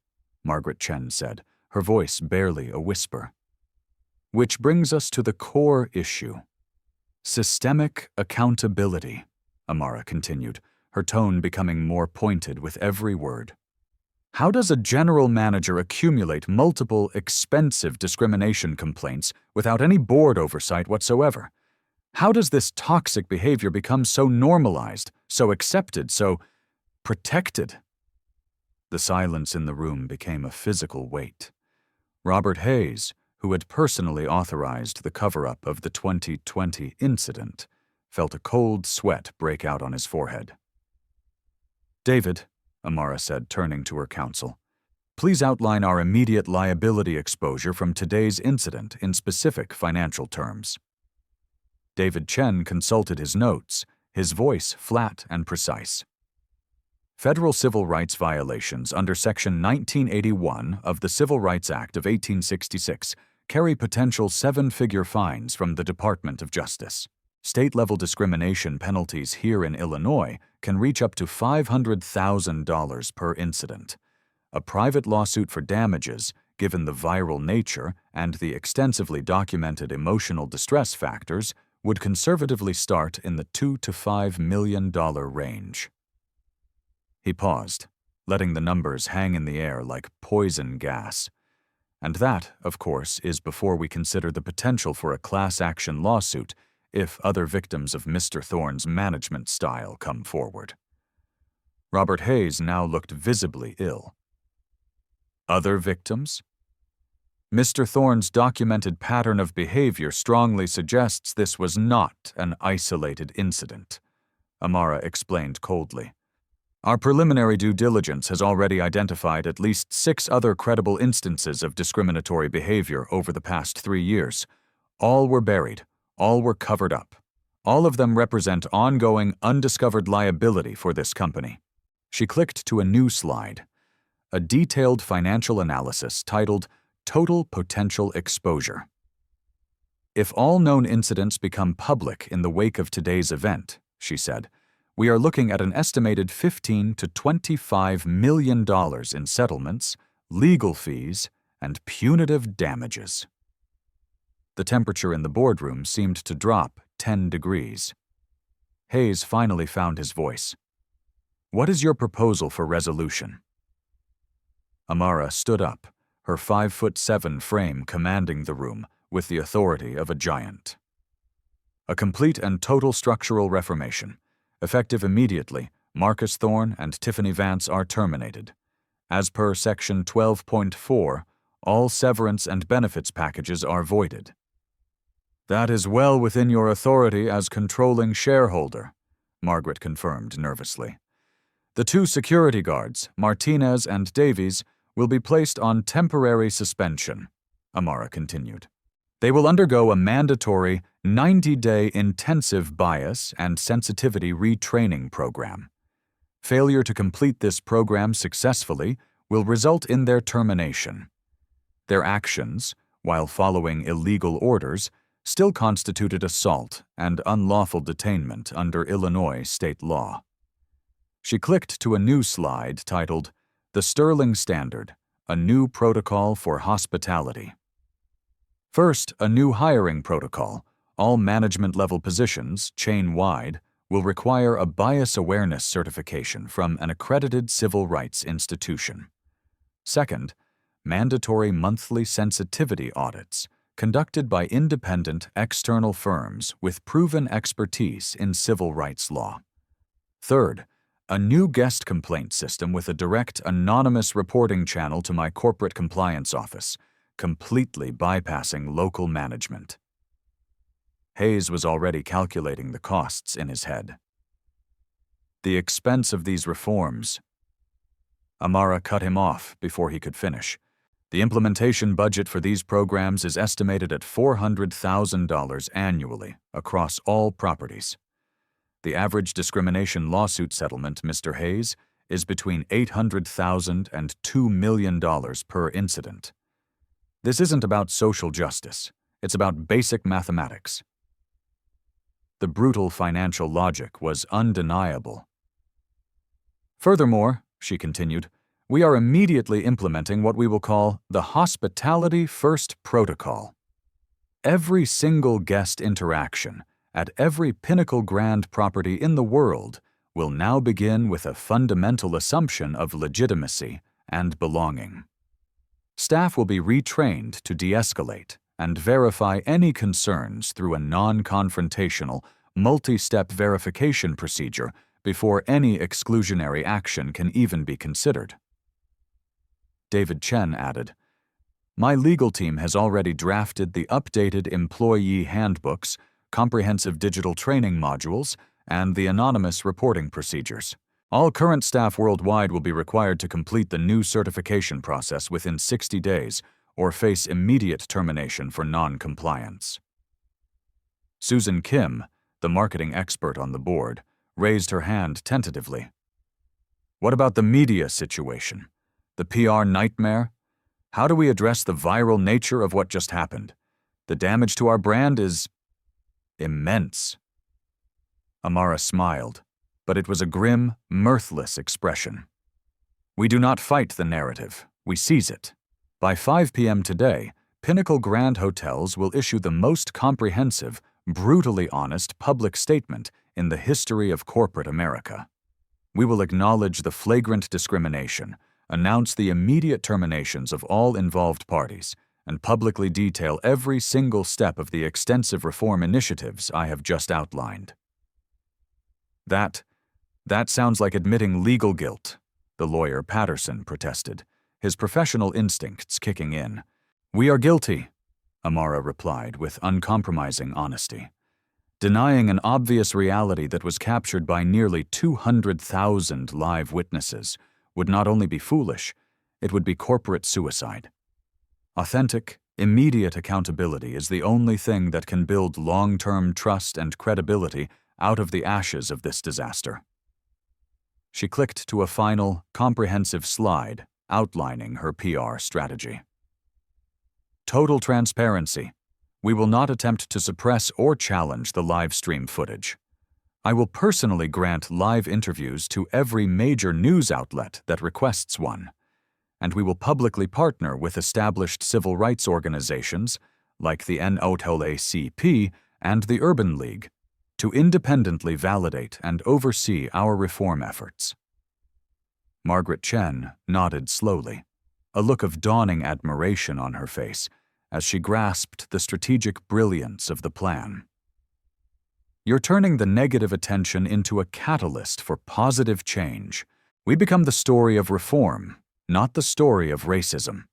Margaret Chen said, her voice barely a whisper. Which brings us to the core issue. Systemic accountability, Amara continued, her tone becoming more pointed with every word. How does a general manager accumulate multiple expensive discrimination complaints without any board oversight whatsoever? How does this toxic behavior become so normalized, so accepted, so protected? The silence in the room became a physical weight. Robert Hayes, who had personally authorized the cover-up of the 2020 incident, felt a cold sweat break out on his forehead. David, Amara said, turning to her counsel, please outline our immediate liability exposure from today's incident in specific financial terms. David Chen consulted his notes, his voice flat and precise. Federal civil rights violations under Section 1981 of the Civil Rights Act of 1866 carry potential 7-figure fines from the Department of Justice. State-level discrimination penalties here in Illinois can reach up to $500,000 per incident. A private lawsuit for damages, given the viral nature and the extensively documented emotional distress factors, would conservatively start in the $2 to $5 million range. He paused, letting the numbers hang in the air like poison gas. And that, of course, is before we consider the potential for a class action lawsuit if other victims of Mr. Thorne's management style come forward. Robert Hayes now looked visibly ill. Other victims? Mr. Thorne's documented pattern of behavior strongly suggests this was not an isolated incident, Amara explained coldly. Our preliminary due diligence has already identified at least 6 other credible instances of discriminatory behavior over the past 3 years. All were buried, all were covered up. All of them represent ongoing, undiscovered liability for this company. She clicked to a new slide, a detailed financial analysis titled Total Potential Exposure. If all known incidents become public in the wake of today's event, she said, we are looking at an estimated $15 to $25 million in settlements, legal fees, and punitive damages. The temperature in the boardroom seemed to drop 10 degrees. Hayes finally found his voice. What is your proposal for resolution? Amara stood up, her 5'7" frame commanding the room with the authority of a giant. A complete and total structural reformation. Effective immediately, Marcus Thorne and Tiffany Vance are terminated. As per Section 12.4, all severance and benefits packages are voided. That is well within your authority as controlling shareholder, Margaret confirmed nervously. The 2 security guards, Martinez and Davies, will be placed on temporary suspension, Amara continued. They will undergo a mandatory 90-day intensive bias and sensitivity retraining program. Failure to complete this program successfully will result in their termination. Their actions, while following illegal orders, still constituted assault and unlawful detainment under Illinois state law. She clicked to a new slide titled, "The Sterling Standard, a New Protocol for Hospitality." First, a new hiring protocol. All management-level positions, chain-wide, will require a bias awareness certification from an accredited civil rights institution. Second, mandatory monthly sensitivity audits conducted by independent external firms with proven expertise in civil rights law. Third, a new guest complaint system with a direct anonymous reporting channel to my corporate compliance office, completely bypassing local management. Hayes was already calculating the costs in his head. The expense of these reforms. Amara cut him off before he could finish. The implementation budget for these programs is estimated at $400,000 annually across all properties. The average discrimination lawsuit settlement, Mr. Hayes, is between $800,000 and $2 million per incident. This isn't about social justice. It's about basic mathematics. The brutal financial logic was undeniable. Furthermore, she continued, we are immediately implementing what we will call the Hospitality First Protocol. Every single guest interaction at every Pinnacle Grand property in the world will now begin with a fundamental assumption of legitimacy and belonging. Staff will be retrained to de-escalate and verify any concerns through a non-confrontational, multi-step verification procedure before any exclusionary action can even be considered. David Chen added, "My legal team has already drafted the updated employee handbooks, comprehensive digital training modules, and the anonymous reporting procedures. All current staff worldwide will be required to complete the new certification process within 60 days or face immediate termination for non-compliance." Susan Kim, the marketing expert on the board, raised her hand tentatively. "What about the media situation? The PR nightmare? How do we address the viral nature of what just happened? The damage to our brand is immense." Amara smiled, but it was a grim, mirthless expression. "We do not fight the narrative, we seize it. By 5 p.m. today, Pinnacle Grand Hotels will issue the most comprehensive, brutally honest public statement in the history of corporate America. We will acknowledge the flagrant discrimination, announce the immediate terminations of all involved parties, and publicly detail every single step of the extensive reform initiatives I have just outlined." That sounds like admitting legal guilt, the lawyer Patterson protested, his professional instincts kicking in. "We are guilty," Amara replied with uncompromising honesty. Denying an obvious reality that was captured by nearly 200,000 live witnesses would not only be foolish, it would be corporate suicide. Authentic, immediate accountability is the only thing that can build long-term trust and credibility out of the ashes of this disaster. She clicked to a final, comprehensive slide outlining her PR strategy. Total transparency. We will not attempt to suppress or challenge the live stream footage. I will personally grant live interviews to every major news outlet that requests one, and we will publicly partner with established civil rights organizations like the NAACP and the Urban League to independently validate and oversee our reform efforts. Margaret Chen nodded slowly, a look of dawning admiration on her face as she grasped the strategic brilliance of the plan. "You're turning the negative attention into a catalyst for positive change. We become the story of reform, not the story of racism."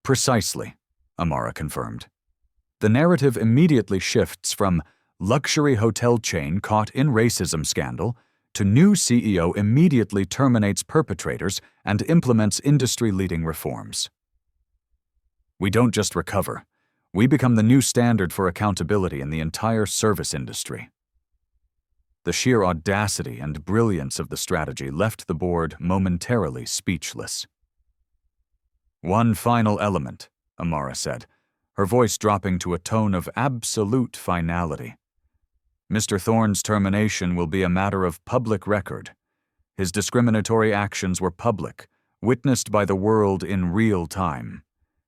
"Precisely," Amara confirmed. The narrative immediately shifts from luxury hotel chain caught in racism scandal to new CEO immediately terminates perpetrators and implements industry-leading reforms. We don't just recover. We become the new standard for accountability in the entire service industry. The sheer audacity and brilliance of the strategy left the board momentarily speechless. "One final element," Amara said, her voice dropping to a tone of absolute finality. "Mr. Thorne's termination will be a matter of public record. His discriminatory actions were public, witnessed by the world in real time.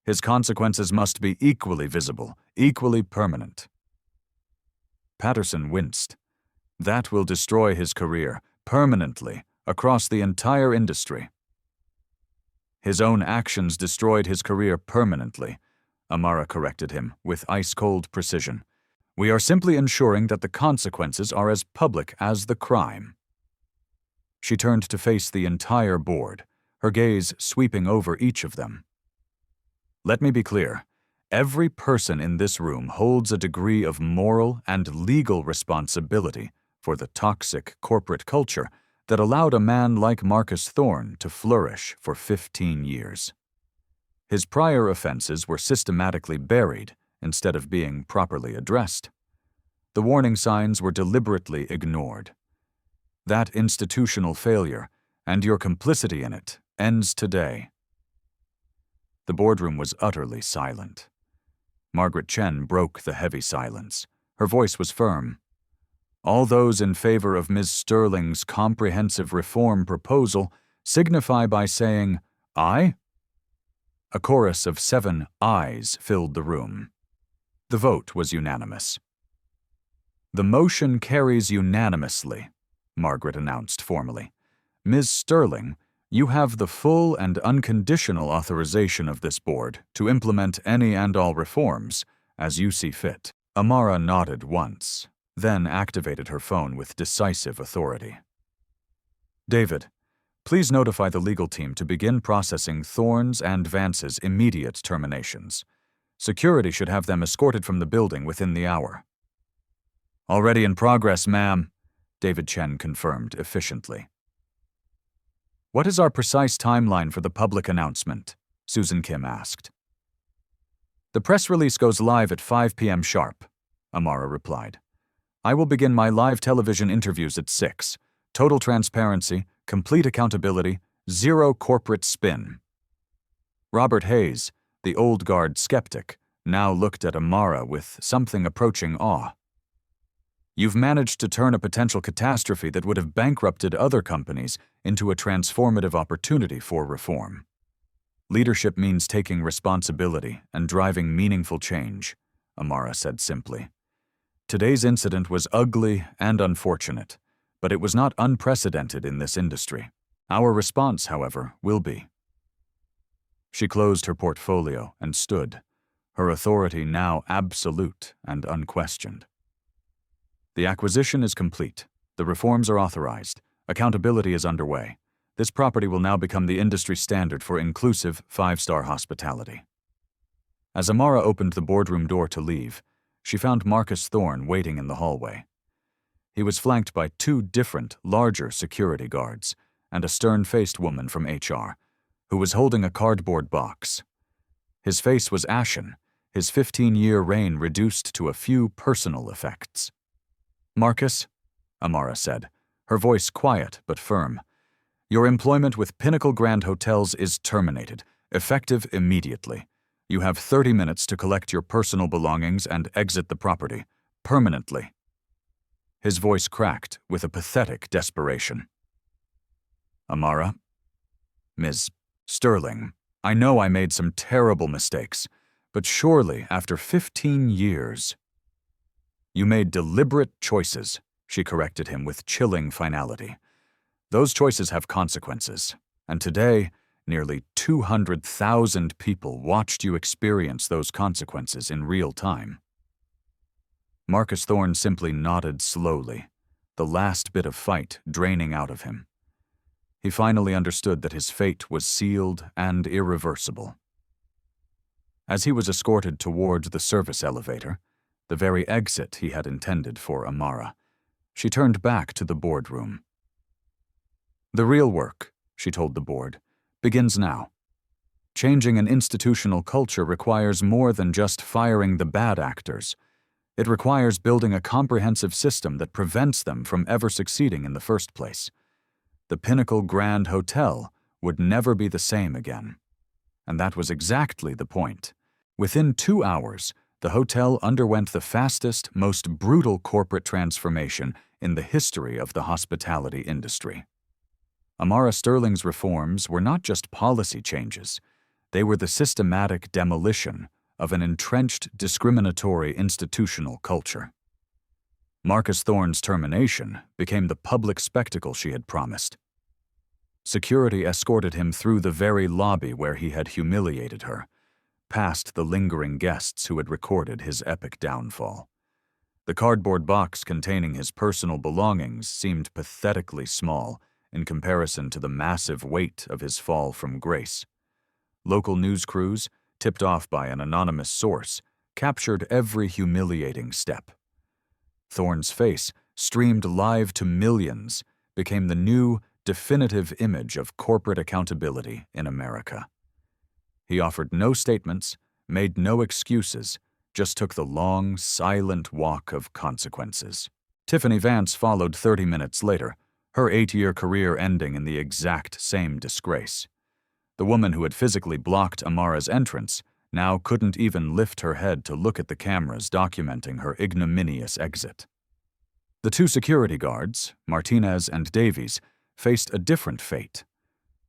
His consequences must be equally visible, equally permanent. Patterson winced. That will destroy his career, permanently, across the entire industry. His own actions destroyed his career permanently, Amara corrected him with ice-cold precision. We are simply ensuring that the consequences are as public as the crime. She turned to face the entire board, her gaze sweeping over each of them. Let me be clear. Every person in this room holds a degree of moral and legal responsibility for the toxic corporate culture that allowed a man like Marcus Thorne to flourish for 15 years. His prior offenses were systematically buried instead of being properly addressed. The warning signs were deliberately ignored. That institutional failure, and your complicity in it, ends today. The boardroom was utterly silent. Margaret Chen broke the heavy silence. Her voice was firm. All those in favor of Ms. Sterling's comprehensive reform proposal signify by saying, "Aye?" A chorus of 7 ayes filled the room. The vote was unanimous. "The motion carries unanimously," Margaret announced formally. "Ms. Sterling, you have the full and unconditional authorization of this board to implement any and all reforms as you see fit." Amara nodded once, then activated her phone with decisive authority. "David, please notify the legal team to begin processing Thorne's and Vance's immediate terminations. Security should have them escorted from the building within the hour." "Already in progress, ma'am," David Chen confirmed efficiently. "What is our precise timeline for the public announcement?" Susan Kim asked. "The press release goes live at 5 p.m. sharp," Amara replied. "I will begin my live television interviews at 6. Total transparency, complete accountability, zero corporate spin." Robert Hayes, the old guard skeptic, now looked at Amara with something approaching awe. "You've managed to turn a potential catastrophe that would have bankrupted other companies into a transformative opportunity for reform. Leadership means taking responsibility and driving meaningful change," Amara said simply. "Today's incident was ugly and unfortunate, but it was not unprecedented in this industry. Our response, however, will be." She closed her portfolio and stood, her authority now absolute and unquestioned. "The acquisition is complete. The reforms are authorized. Accountability is underway. This property will now become the industry standard for inclusive 5-star hospitality." As Amara opened the boardroom door to leave, she found Marcus Thorne waiting in the hallway. He was flanked by 2 different, larger security guards and a stern-faced woman from HR, who was holding a cardboard box. His face was ashen, his 15-year reign reduced to a few personal effects. "Marcus," Amara said, her voice quiet but firm, "your employment with Pinnacle Grand Hotels is terminated, effective immediately. You have 30 minutes to collect your personal belongings and exit the property, permanently." His voice cracked with a pathetic desperation. "Amara, Ms. Sterling, I know I made some terrible mistakes, but surely after 15 years... You made deliberate choices," she corrected him with chilling finality. "Those choices have consequences, and today, nearly 200,000 people watched you experience those consequences in real time." Marcus Thorne simply nodded slowly, the last bit of fight draining out of him. He finally understood that his fate was sealed and irreversible. As he was escorted toward the service elevator, the very exit he had intended for Amara, she turned back to the boardroom. "The real work," she told the board, "begins now. Changing an institutional culture requires more than just firing the bad actors. It requires building a comprehensive system that prevents them from ever succeeding in the first place. The Pinnacle Grand Hotel would never be the same again." And that was exactly the point. Within 2 hours, the hotel underwent the fastest, most brutal corporate transformation in the history of the hospitality industry. Amara Sterling's reforms were not just policy changes, they were the systematic demolition of an entrenched discriminatory institutional culture. Marcus Thorne's termination became the public spectacle she had promised. Security escorted him through the very lobby where he had humiliated her, past the lingering guests who had recorded his epic downfall. The cardboard box containing his personal belongings seemed pathetically small in comparison to the massive weight of his fall from grace. Local news crews, tipped off by an anonymous source, captured every humiliating step. Thorne's face, streamed live to millions, became the new, definitive image of corporate accountability in America. He offered no statements, made no excuses, just took the long, silent walk of consequences. Tiffany Vance followed 30 minutes later, her 8-year career ending in the exact same disgrace. The woman who had physically blocked Amara's entrance now couldn't even lift her head to look at the cameras documenting her ignominious exit. The two security guards, Martinez and Davies, faced a different fate.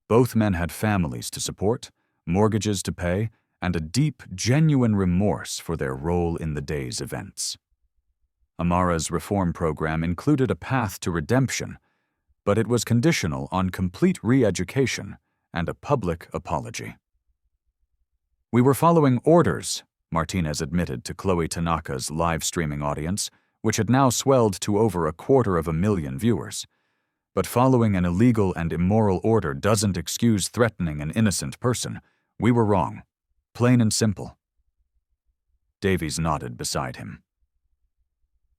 Both men had families to support, mortgages to pay, and a deep, genuine remorse for their role in the day's events. Amara's reform program included a path to redemption, but it was conditional on complete re-education and a public apology. "We were following orders," Martinez admitted to Chloe Tanaka's live streaming audience, which had now swelled to over 250,000 viewers. "But following an illegal and immoral order doesn't excuse threatening an innocent person. We were wrong. Plain and simple." Davies nodded beside him.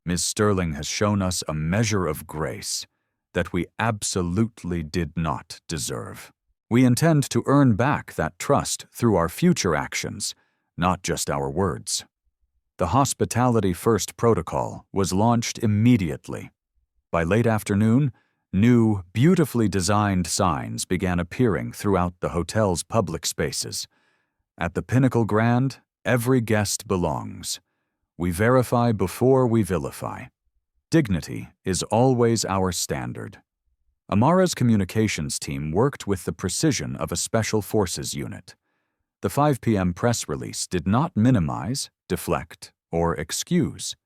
"Ms. Sterling has shown us a measure of grace that we absolutely did not deserve. We intend to earn back that trust through our future actions, not just our words." The Hospitality First protocol was launched immediately. By late afternoon, new, beautifully designed signs began appearing throughout the hotel's public spaces. "At the Pinnacle Grand, every guest belongs. We verify before we vilify. Dignity is always our standard." Amara's communications team worked with the precision of a special forces unit. The 5 p.m. press release did not minimize, deflect, or excuse.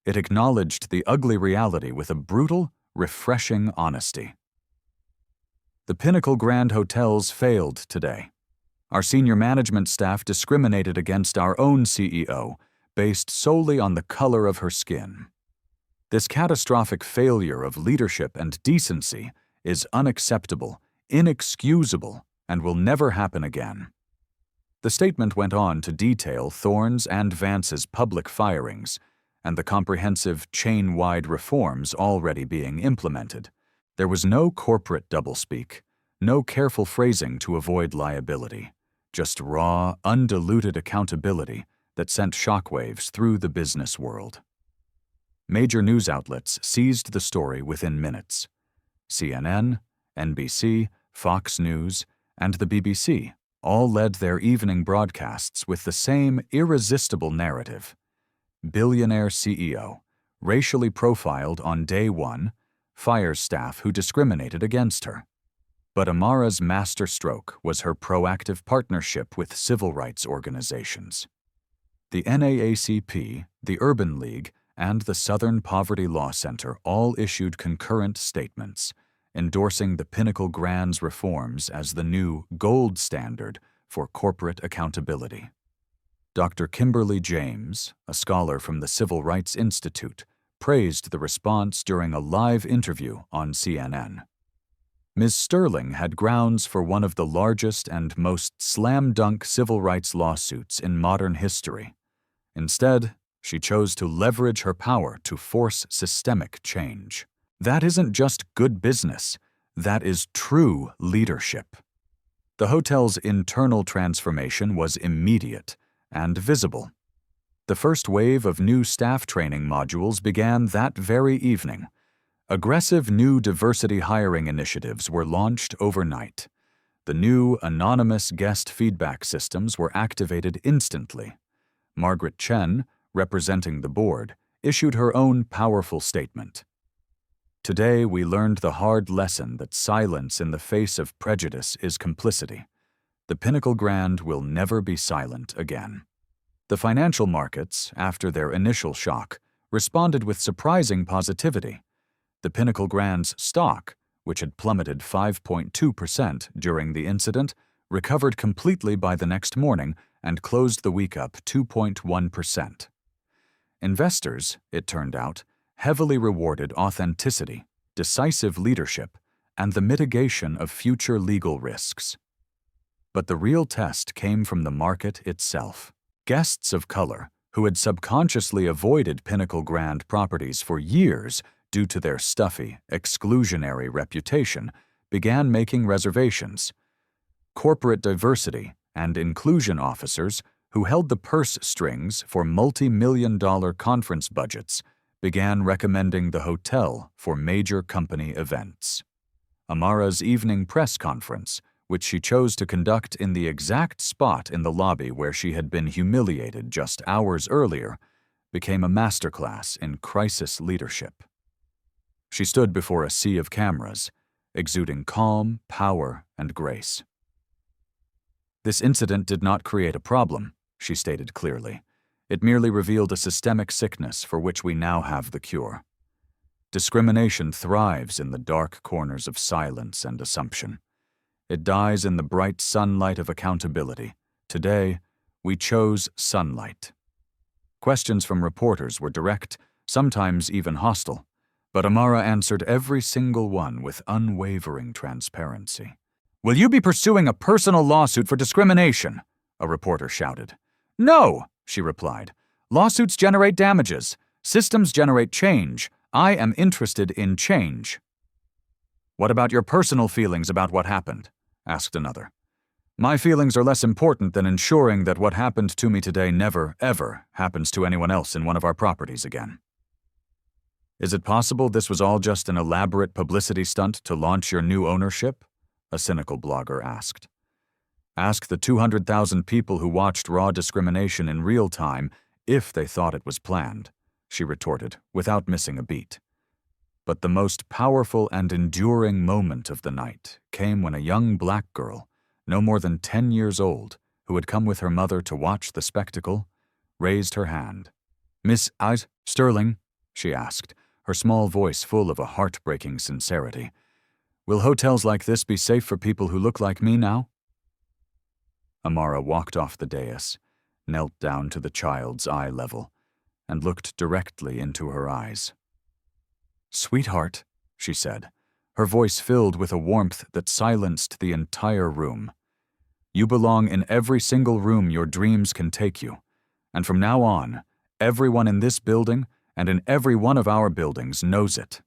It acknowledged the ugly reality with a brutal, refreshing honesty. "The Pinnacle Grand Hotels failed today. Our senior management staff discriminated against our own CEO based solely on the color of her skin. This catastrophic failure of leadership and decency is unacceptable, inexcusable, and will never happen again." The statement went on to detail Thorne's and Vance's public firings and the comprehensive chain-wide reforms already being implemented. There was no corporate doublespeak, no careful phrasing to avoid liability, just raw, undiluted accountability that sent shockwaves through the business world. Major news outlets seized the story within minutes. CNN, NBC, Fox News, and the BBC all led their evening broadcasts with the same irresistible narrative. Billionaire CEO, racially profiled on day one, fires staff who discriminated against her. But Amara's masterstroke was her proactive partnership with civil rights organizations. The NAACP, the Urban League, and the Southern Poverty Law Center all issued concurrent statements, endorsing the Pinnacle Grand's reforms as the new gold standard for corporate accountability. Dr. Kimberly James, a scholar from the Civil Rights Institute, praised the response during a live interview on CNN. Ms. Sterling had grounds for one of the largest and most slam-dunk civil rights lawsuits in modern history. Instead, she chose to leverage her power to force systemic change. That isn't just good business, that is true leadership. The hotel's internal transformation was immediate and visible. The first wave of new staff training modules began that very evening. Aggressive new diversity hiring initiatives were launched overnight. The new anonymous guest feedback systems were activated instantly. Margaret Chen, representing the board, issued her own powerful statement. Today, we learned the hard lesson that silence in the face of prejudice is complicity. The Pinnacle Grand will never be silent again. The financial markets, after their initial shock, responded with surprising positivity. The Pinnacle Grand's stock, which had plummeted 5.2% during the incident, recovered completely by the next morning and closed the week up 2.1%. Investors, it turned out, heavily rewarded authenticity, decisive leadership, and the mitigation of future legal risks. But the real test came from the market itself. Guests of color, who had subconsciously avoided Pinnacle Grand properties for years due to their stuffy, exclusionary reputation, began making reservations. Corporate diversity and inclusion officers, who held the purse strings for multi-million-dollar conference budgets, began recommending the hotel for major company events. Amara's evening press conference, which she chose to conduct in the exact spot in the lobby where she had been humiliated just hours earlier, became a masterclass in crisis leadership. She stood before a sea of cameras, exuding calm, power, and grace. This incident did not create a problem, she stated clearly. It merely revealed a systemic sickness for which we now have the cure. Discrimination thrives in the dark corners of silence and assumption. It dies in the bright sunlight of accountability. Today, we chose sunlight. Questions from reporters were direct, sometimes even hostile, but Amara answered every single one with unwavering transparency. "Will you be pursuing a personal lawsuit for discrimination?" a reporter shouted. "No," she replied. "Lawsuits generate damages. Systems generate change. I am interested in change." "What about your personal feelings about what happened?" asked another. "My feelings are less important than ensuring that what happened to me today never, ever happens to anyone else in one of our properties again." "Is it possible this was all just an elaborate publicity stunt to launch your new ownership?" a cynical blogger asked. "Ask the 200,000 people who watched raw discrimination in real time if they thought it was planned," she retorted, without missing a beat. But the most powerful and enduring moment of the night came when a young black girl, no more than 10 years old, who had come with her mother to watch the spectacle, raised her hand. "Miss Sterling," she asked, her small voice full of a heartbreaking sincerity, "will hotels like this be safe for people who look like me now?" Amara walked off the dais, knelt down to the child's eye level, and looked directly into her eyes. "Sweetheart," she said, her voice filled with a warmth that silenced the entire room. "You belong in every single room your dreams can take you, and from now on, everyone in this building and in every one of our buildings knows it."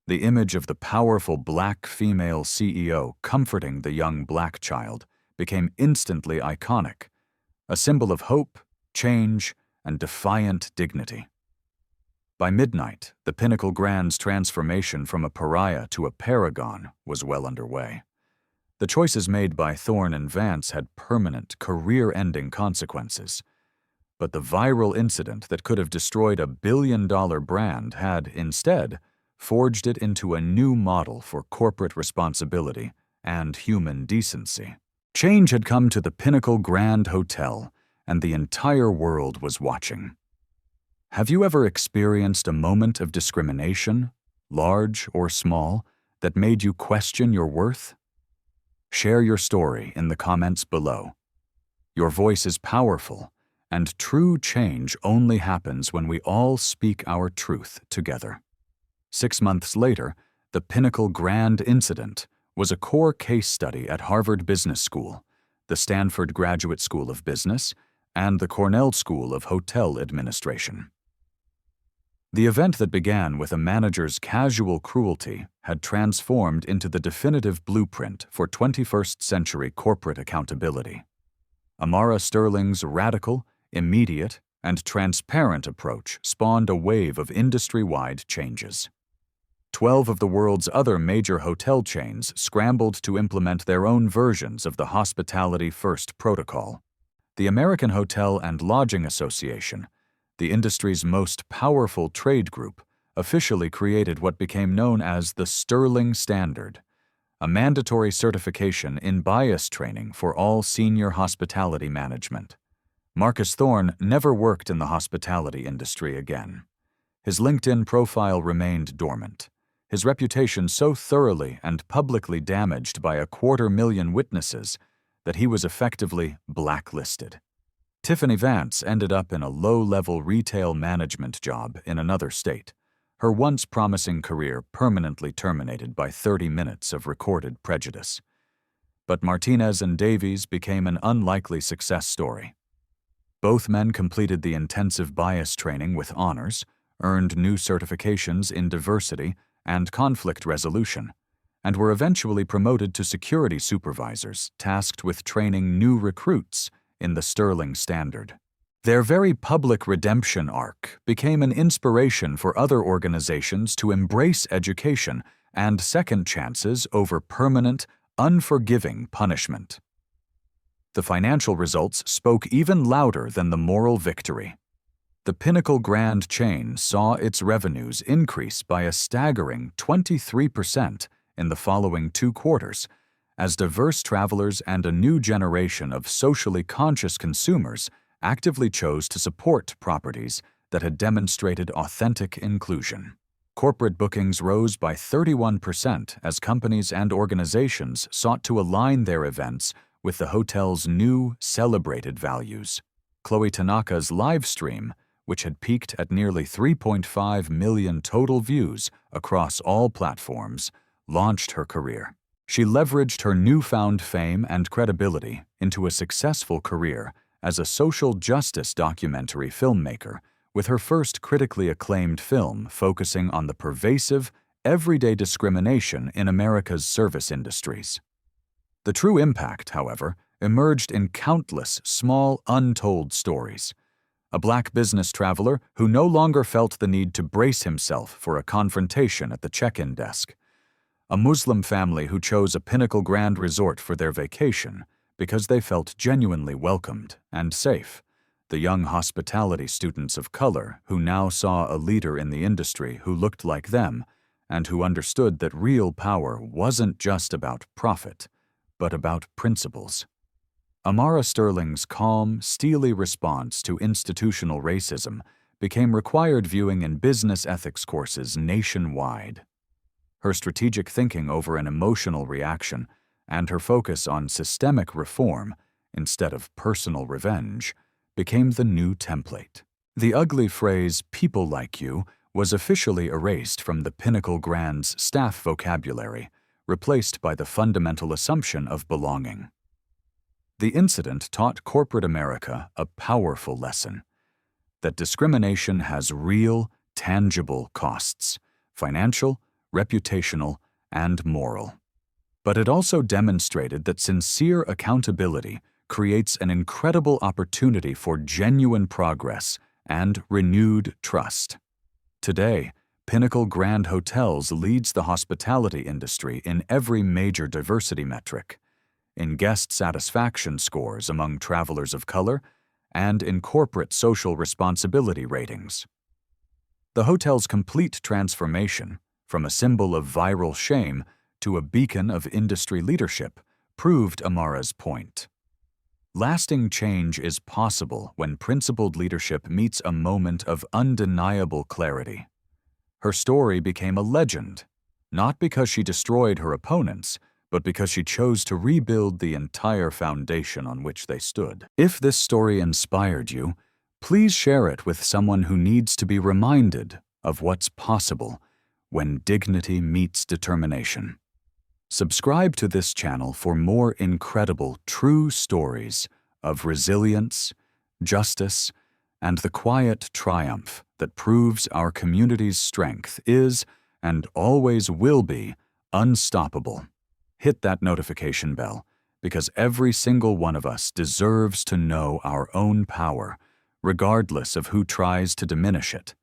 The image of the powerful black female CEO comforting the young black child became instantly iconic, a symbol of hope, change, and defiant dignity. By midnight, the Pinnacle Grand's transformation from a pariah to a paragon was well underway. The choices made by Thorne and Vance had permanent, career-ending consequences. But the viral incident that could have destroyed a billion-dollar brand had, instead, forged it into a new model for corporate responsibility and human decency. Change had come to the Pinnacle Grand Hotel, and the entire world was watching. Have you ever experienced a moment of discrimination, large or small, that made you question your worth? Share your story in the comments below. Your voice is powerful, and true change only happens when we all speak our truth together. 6 months later, the Pinnacle Grand incident was a core case study at Harvard Business School, the Stanford Graduate School of Business, and the Cornell School of Hotel Administration. The event that began with a manager's casual cruelty had transformed into the definitive blueprint for 21st century corporate accountability. Amara Sterling's radical, immediate, and transparent approach spawned a wave of industry-wide changes. 12 of the world's other major hotel chains scrambled to implement their own versions of the Hospitality First Protocol. The American Hotel and Lodging Association, the industry's most powerful trade group, officially created what became known as the Sterling Standard, a mandatory certification in bias training for all senior hospitality management. Marcus Thorne never worked in the hospitality industry again. His LinkedIn profile remained dormant, his reputation so thoroughly and publicly damaged by 250,000 witnesses that he was effectively blacklisted. Tiffany Vance ended up in a low-level retail management job in another state, her once promising career permanently terminated by 30 minutes of recorded prejudice. But Martinez and Davies became an unlikely success story. Both men completed the intensive bias training with honors, earned new certifications in diversity and conflict resolution, and were eventually promoted to security supervisors tasked with training new recruits in the Sterling Standard. Their very public redemption arc became an inspiration for other organizations to embrace education and second chances over permanent, unforgiving punishment. The financial results spoke even louder than the moral victory. The Pinnacle Grand chain saw its revenues increase by a staggering 23% in the following 2 quarters, as diverse travelers and a new generation of socially conscious consumers actively chose to support properties that had demonstrated authentic inclusion. Corporate bookings rose by 31% as companies and organizations sought to align their events with the hotel's new, celebrated values. Chloe Tanaka's live stream, which had peaked at nearly 3.5 million total views across all platforms, launched her career. She leveraged her newfound fame and credibility into a successful career as a social justice documentary filmmaker, with her first critically acclaimed film focusing on the pervasive, everyday discrimination in America's service industries. The true impact, however, emerged in countless small, untold stories. A Black business traveler who no longer felt the need to brace himself for a confrontation at the check-in desk. A Muslim family who chose a Pinnacle Grand resort for their vacation because they felt genuinely welcomed and safe. The young hospitality students of color who now saw a leader in the industry who looked like them and who understood that real power wasn't just about profit, but about principles. Amara Sterling's calm, steely response to institutional racism became required viewing in business ethics courses nationwide. Her strategic thinking over an emotional reaction and her focus on systemic reform instead of personal revenge became the new template. The ugly phrase, "people like you," was officially erased from the Pinnacle Grand's staff vocabulary, replaced by the fundamental assumption of belonging. The incident taught corporate America a powerful lesson: that discrimination has real, tangible costs, financial, reputational, and moral. But it also demonstrated that sincere accountability creates an incredible opportunity for genuine progress and renewed trust. Today, Pinnacle Grand Hotels leads the hospitality industry in every major diversity metric, in guest satisfaction scores among travelers of color, and in corporate social responsibility ratings. The hotel's complete transformation, from a symbol of viral shame to a beacon of industry leadership, proved Amara's point. Lasting change is possible when principled leadership meets a moment of undeniable clarity. Her story became a legend, not because she destroyed her opponents, but because she chose to rebuild the entire foundation on which they stood. If this story inspired you, please share it with someone who needs to be reminded of what's possible when dignity meets determination. Subscribe to this channel for more incredible, true stories of resilience, justice, and the quiet triumph that proves our community's strength is, and always will be, unstoppable. Hit that notification bell, because every single one of us deserves to know our own power, regardless of who tries to diminish it.